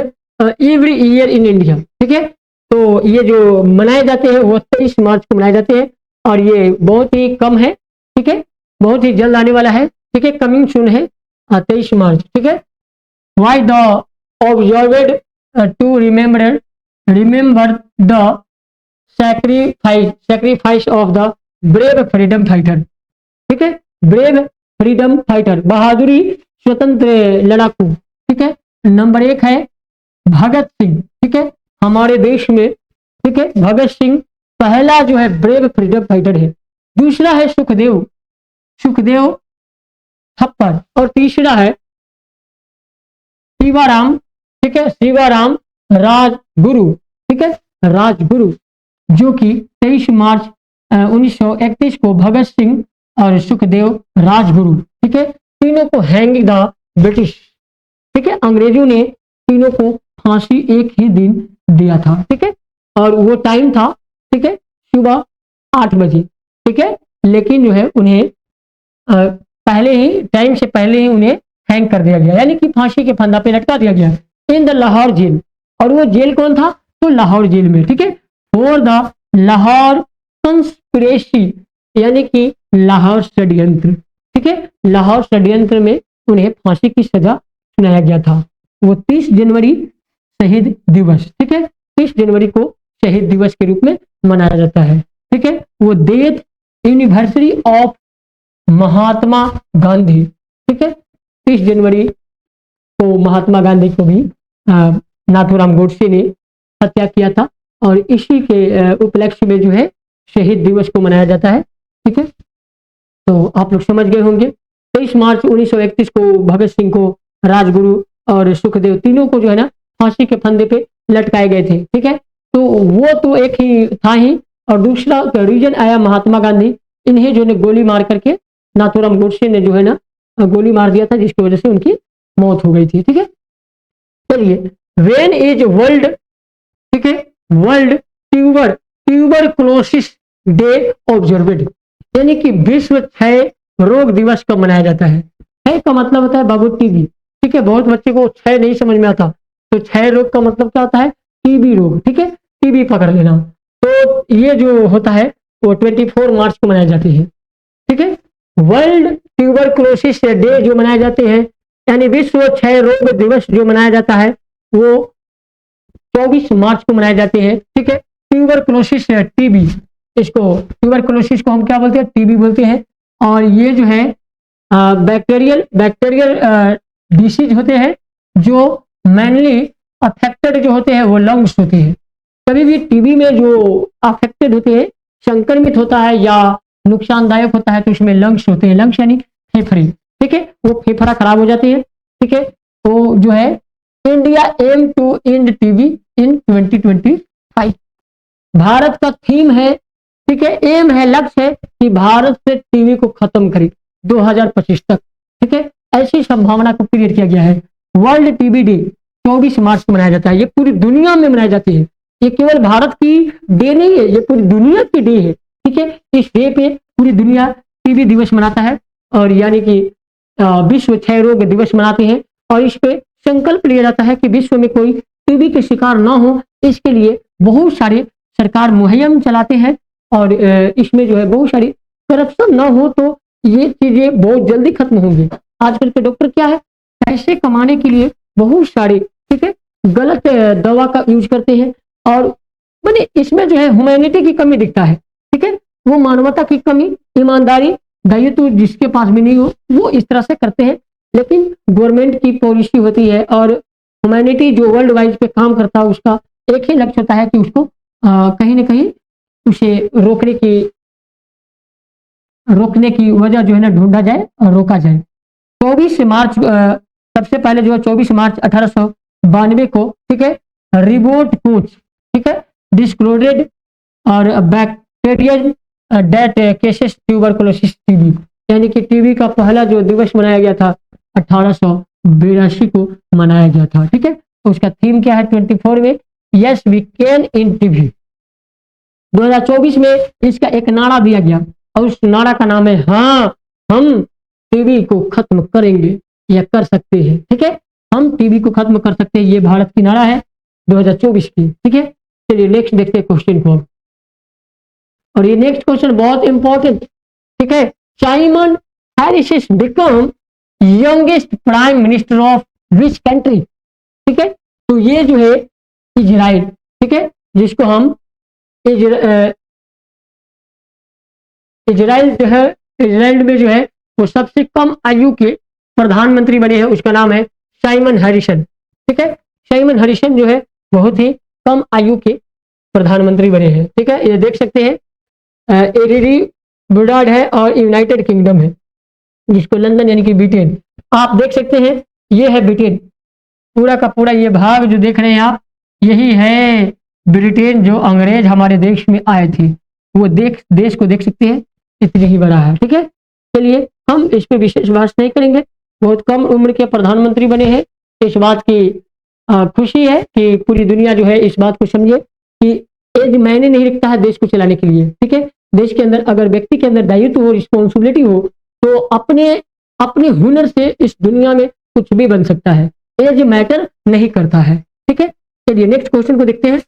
every year in India? ठीक है, तो ये जो मनाए जाते हैं वो 23 मार्च को मनाए जाते हैं और ये बहुत ही कम है। ठीक है, बहुत ही जल्द आने वाला है। ठीक है, कमिंग सून है 23 मार्च। ठीक है, why the observed to remember the sacrifice of the brave freedom fighter. ठीक है, ब्रेव फ्रीडम फाइटर, बहादुरी स्वतंत्र लड़ाकू। ठीक है, नंबर 1 है भगत सिंह। ठीक है, हमारे देश में, ठीक है, भगत सिंह पहला जो है ब्रेव फ्रीडम फाइटर है। दूसरा है सुखदेव थप्पड़ और तीसरा है शिवाराम। ठीक है, शिवाराम राजगुरु। ठीक है, राजगुरु, जो कि 23 मार्च 1931 को भगत सिंह और सुखदेव राजगुरु, ठीक है, तीनों को हैंगिंग द ब्रिटिश। ठीक है, अंग्रेजों ने तीनों को फांसी एक ही दिन दिया था। ठीक है, और वो टाइम था, ठीक है, सुबह 8 बजे। ठीक है, लेकिन जो है उन्हें पहले ही टाइम से पहले ही उन्हें हैंग कर दिया गया, यानी कि फांसी के फंदा पे लटका दिया गया इन द लाहौर जेल। और वो जेल कौन था? तो लाहौर जेल में। ठीक है, फॉर द लाहौर कंस्पिरेसी, यानी कि लाहौर षड्यंत्र। ठीक है, लाहौर षड्यंत्र में उन्हें फांसी की सजा सुनाया गया था। वो 30 जनवरी शहीद दिवस, ठीक है, 30 जनवरी को शहीद दिवस के रूप में मनाया जाता है। ठीक है, वो death anniversary of Mahatma Gandhi. ठीक है, 30 जनवरी को महात्मा गांधी को भी नाथूराम गोडसे ने हत्या किया था और इसी के उपलक्ष्य में जो है शहीद दिवस को मनाया जाता है। ठीक है, तो आप लोग समझ गए होंगे। 23 मार्च 1931 को भगत सिंह को, राजगुरु और सुखदेव तीनों को जो है ना फांसी के फंदे पे लटकाए गए थे। ठीक है, तो वो तो एक ही था ही, और दूसरा रीजन आया महात्मा गांधी, इन्हें जो है गोली मार करके नाथूराम गोडसे ने जो है ना गोली मार दिया था, जिसकी वजह से उनकी मौत हो गई थी। ठीक है, चलिए, व्हेन इज वर्ल्ड, ठीक है, वर्ल्ड ट्यूबरक्लोसिस डे ऑब्जर्वेड, यानी कि विश्व क्षय रोग दिवस कब मनाया जाता है? क्षय का मतलब होता है बाबू टीबी। ठीक है, बहुत बच्चे को क्षय नहीं समझ में आता, तो क्षय रोग का मतलब क्या होता है? टीबी रोग। ठीक है, टीबी पकड़ लेना। तो ये जो होता है वो 24 मार्च को मनाई जाती है। ठीक है, वर्ल्ड ट्यूबरकुलोसिस डे जो मनाए जाते हैं, यानी विश्व क्षय रोग दिवस जो मनाया जाता है वो 24 मार्च को मनाए जाते हैं। ठीक है, ट्यूबरकुलोसिस टीबी, इसको ट्यूबरकुलोसिस को हम क्या बोलते हैं, टीबी बोलते हैं। और ये जो है बैक्टीरियल बैक्टीरियल डिसीज होते हैं जो मेनली अफेक्टेड जो होते हैं वो लंग्स होते हैं। कभी भी टीबी में जो अफेक्टेड होते हैं, संक्रमित होता है या नुकसानदायक होता है तो उसमें लंग्स होते हैं, लंग्स यानी फेफड़े। ठीक है, वो फेफड़ा खराब हो जाते हैं। ठीक है, तो जो है India aim to end TB in 2025। भारत का थीम है, ठीक है, एम है, लक्ष्य है कि भारत से टीबी को खत्म करे 2025 तक। ठीक है, ऐसी संभावना को क्रिएट किया गया है। वर्ल्ड टीबी डे 24 मार्च को मनाया जाता है। ये पूरी दुनिया में मनाई जाती है, ये केवल भारत की डे नहीं है, ये पूरी दुनिया की डे है। ठीक है, इस डे पे पूरी दुनिया टीबी दिवस मनाता है, और यानी कि विश्व क्षय रोग दिवस मनाते हैं। और इस पे संकल्प लिया जाता है कि विश्व में कोई टीबी के शिकार ना हो, इसके लिए बहुत सारे सरकार मुहिम चलाते हैं। और इसमें जो है बहुत सारी करप्शन ना हो तो ये चीजें बहुत जल्दी खत्म होंगी। आजकल के डॉक्टर क्या है, पैसे कमाने के लिए बहुत सारे, ठीक है, गलत दवा का यूज करते हैं। और माने इसमें जो है ह्यूमैनिटी की कमी दिखता है। ठीक है, वो मानवता की कमी, ईमानदारी, दायित्व जिसके पास भी नहीं हो वो इस तरह से करते हैं। लेकिन गवर्नमेंट की पॉलिसी होती है और ह्यूमैनिटी जो वर्ल्ड वाइड पे काम करता है उसका एक ही लक्ष्य होता है कि उसको कहीं ना कहीं उसे रोकने की वजह जो है ना ढूंढा जाए और रोका जाए। 24 मार्च सबसे पहले जो है 24 मार्च 1892 को, ठीक है, रिबोट कोच, ठीक है, डिस्क्लोडेड और bacterial date cases tuberculosis TB, यानी कि टीबी का पहला जो दिवस मनाया गया था 1882 को मनाया गया था। ठीक है, तो उसका थीम क्या है 24 में, yes we can end TB. 2024 में इसका एक नारा दिया गया और उस नारा का नाम है हाँ हम टीबी को खत्म करेंगे या कर सकते हैं। ठीक है, हम टीबी को खत्म कर सकते हैं, ये भारत की नारा है 2024 की। ठीक है, चलिए नेक्स्ट देखते हैं क्वेश्चन को। और ये नेक्स्ट क्वेश्चन बहुत इंपॉर्टेंट, ठीक है, Simon Harris become youngest prime minister of which country. ठीक है, तो ये जो है इजराइल, ठीक है, जिसको हम इजराइल जो है, इजराइल में जो है वो सबसे कम आयु के प्रधानमंत्री बने हैं, उसका नाम है साइमन हैरिसन। ठीक है, साइमन हैरिसन जो है बहुत ही कम आयु के प्रधानमंत्री बने हैं। ठीक है, ये देख सकते हैं एरिरी बुडार्ड है और यूनाइटेड किंगडम है, जिसको लंदन यानी कि ब्रिटेन आप देख सकते हैं, ये है ब्रिटेन, पूरा का पूरा ये भाग जो देख रहे हैं आप, यही है ब्रिटेन जो अंग्रेज हमारे देश में आए थे, वो देश को देख सकते हैं, इतनी ही बड़ा है। ठीक है, चलिए हम इस पे विशेष बात नहीं करेंगे, बहुत कम उम्र के प्रधानमंत्री बने हैं। इस बात की खुशी है कि पूरी दुनिया जो है इस बात को समझे कि एज मायने नहीं रखता है देश को चलाने के लिए। ठीक है, देश के अंदर अगर व्यक्ति के अंदर दायित्व हो, रिस्पॉन्सिबिलिटी हो, तो अपने हुनर से इस दुनिया में कुछ भी बन सकता है, एज मैटर नहीं करता है। ठीक है, चलिए नेक्स्ट क्वेश्चन को देखते हैं।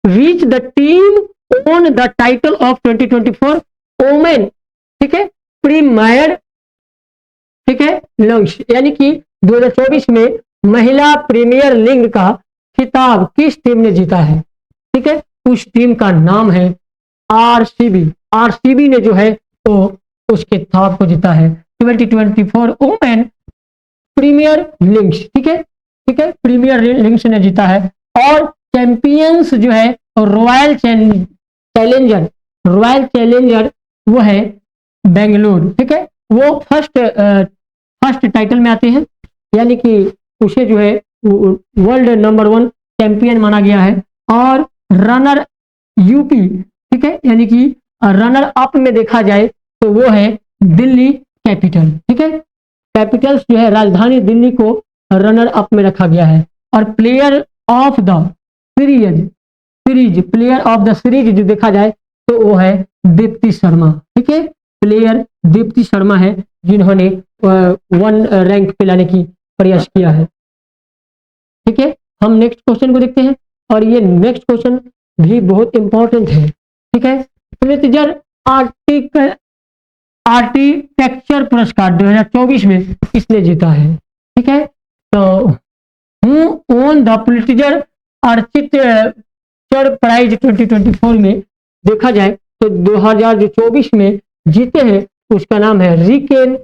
Which the team won the title of 2024 women, ठीक है, प्रीमियर, ठीक है, लंग्स, यानी कि 2024 में महिला प्रीमियर लीग का खिताब किस टीम ने जीता है। ठीक है, उस टीम का नाम है आरसीबी। आरसीबी ने जो है तो उस खिताब को जीता है 2024 ओमेन प्रीमियर लीग्स। ठीक है, ठीक है, प्रीमियर लीग्स ने जीता है। और चैंपियंस जो है रॉयल चैलेंजर वो है बेंगलुरु। ठीक है, वो फर्स्ट टाइटल में आते हैं, यानी कि उसे जो है वर्ल्ड नंबर 1 चैंपियन माना गया है। और रनर यूपी, ठीक है, यानी कि रनर अप में देखा जाए तो वो है दिल्ली कैपिटल। ठीक है, कैपिटल्स जो है राजधानी दिल्ली को रनर अप में रखा गया है। और प्लेयर ऑफ द सीरीज जो देखा जाए तो वो है दीप्ति शर्मा। ठीक है, प्लेयर दीप्ति शर्मा है जिन्होंने 1 रैंक पे लाने की प्रयास किया है। ठीक है, हम नेक्स्ट क्वेश्चन को देखते हैं और ये नेक्स्ट क्वेश्चन भी बहुत इंपॉर्टेंट है। ठीक है, प्रितिजर आर्किटेक्चर पुरस्कार 2024 में किसने जीता है? ठीक है, तो who won the Pulitzer architecture prize 2024 में देखा जाए तो 2024 में जीते हैं, उसका नाम है रिकेन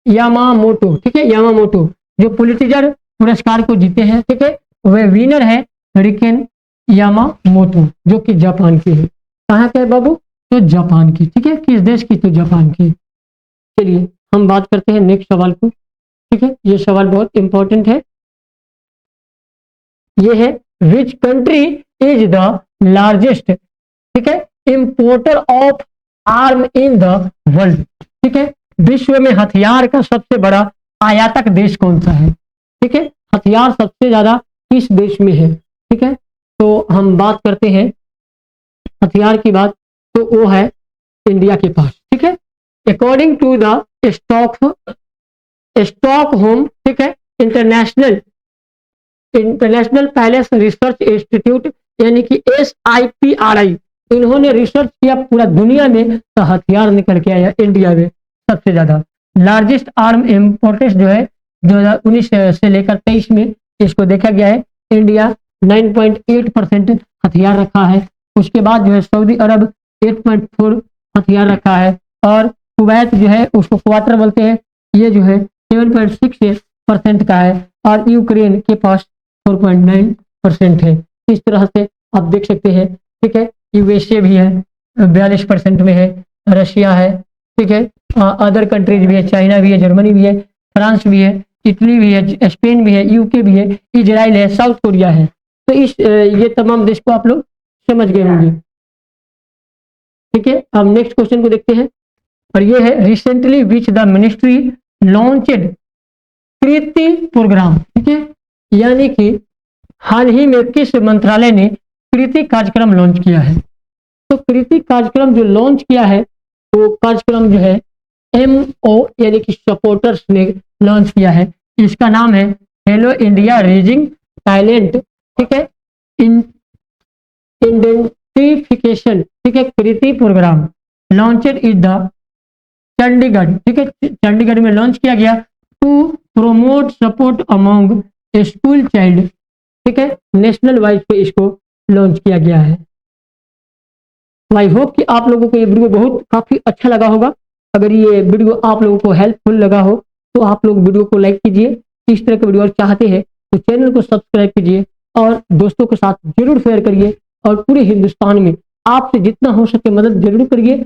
यामामोटो। ठीक है, यामामोटो जो पुलिट्जर पुरस्कार को जीते हैं, ठीक है, वह विनर है रिकेन यामामोटो, जो कि जापान की है। कहाँ के है बाबू? तो जापान की। ठीक है, किस देश की? तो जापान की। चलिए हम बात करते हैं नेक्स्ट सवाल को। ठीक है, ये सवाल बहुत इंपॉर्टेंट है। ये है which country is the largest, ठीक है, importer of arm in the world. ठीक है, विश्व में हथियार का सबसे बड़ा आयातक देश कौन सा है? ठीक है, हथियार सबसे ज्यादा किस देश में है? ठीक है, तो हम बात करते हैं हथियार की बात, तो वो है इंडिया के पास। ठीक है, अकॉर्डिंग टू द स्टॉकहोम, ठीक है, इंटरनेशनल पैलेस रिसर्च इंस्टीट्यूट यानी कि SIPRI, इन्होंने रिसर्च किया पूरा दुनिया में, तो हथियार निकल के आया इंडिया में सबसे ज्यादा। लार्जेस्ट आर्म इम्पोर्टेंस जो है 2019 से लेकर 23 में इसको देखा गया है, इंडिया 9.8% हथियार रखा है। उसके बाद जो है सऊदी अरब 8.4 हथियार रखा है, और कुवैत जो है उसको क्वार्टर बोलते हैं, ये जो है 7.6% का है, और यूक्रेन के पास 4.9% है। इस तरह से आप देख सकते हैं। ठीक है, USA भी है 42% में है, रशिया है, ठीक है, अदर कंट्रीज भी है, चाइना भी है, जर्मनी भी है, फ्रांस भी है, इटली भी है, स्पेन भी है, UK भी है, इजराइल है, साउथ कोरिया है। तो इस ये तमाम देश को आप लोग समझ गए होंगे। ठीक है, अब नेक्स्ट क्वेश्चन को देखते हैं, और ये है recently which the ministry launched Kriti programme. ठीक है, यानी कि हाल ही में किस मंत्रालय ने कृति कार्यक्रम लॉन्च किया है? तो कृति कार्यक्रम जो लॉन्च किया है, वो कार्यक्रम जो है MO यानी कि सपोर्टर्स ने लॉन्च किया है। इसका नाम है हेलो इंडिया रेजिंग टैलेंट, ठीक है, आइडेंटिफिकेशन। ठीक है, Kriti program launched is the Chandigarh. ठीक है, चंडीगढ़ में लॉन्च किया गया to promote support among school child. ठीक है, नेशनल वाइज पे इसको लॉन्च किया गया है। आई होप कि आप लोगों को ये वीडियो बहुत काफी अच्छा लगा होगा। अगर ये वीडियो आप लोगों को हेल्पफुल लगा हो तो आप लोग वीडियो को लाइक कीजिए। इस तरह के वीडियो चाहते हैं तो चैनल को सब्सक्राइब कीजिए और दोस्तों के साथ जरूर शेयर करिए, और पूरे हिंदुस्तान में आपसे जितना हो सके मदद जरूर करिए,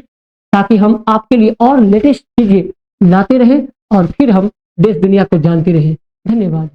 ताकि हम आपके लिए और लेटेस्ट चीजें लाते रहें और फिर हम देश दुनिया को जानते रहें। धन्यवाद।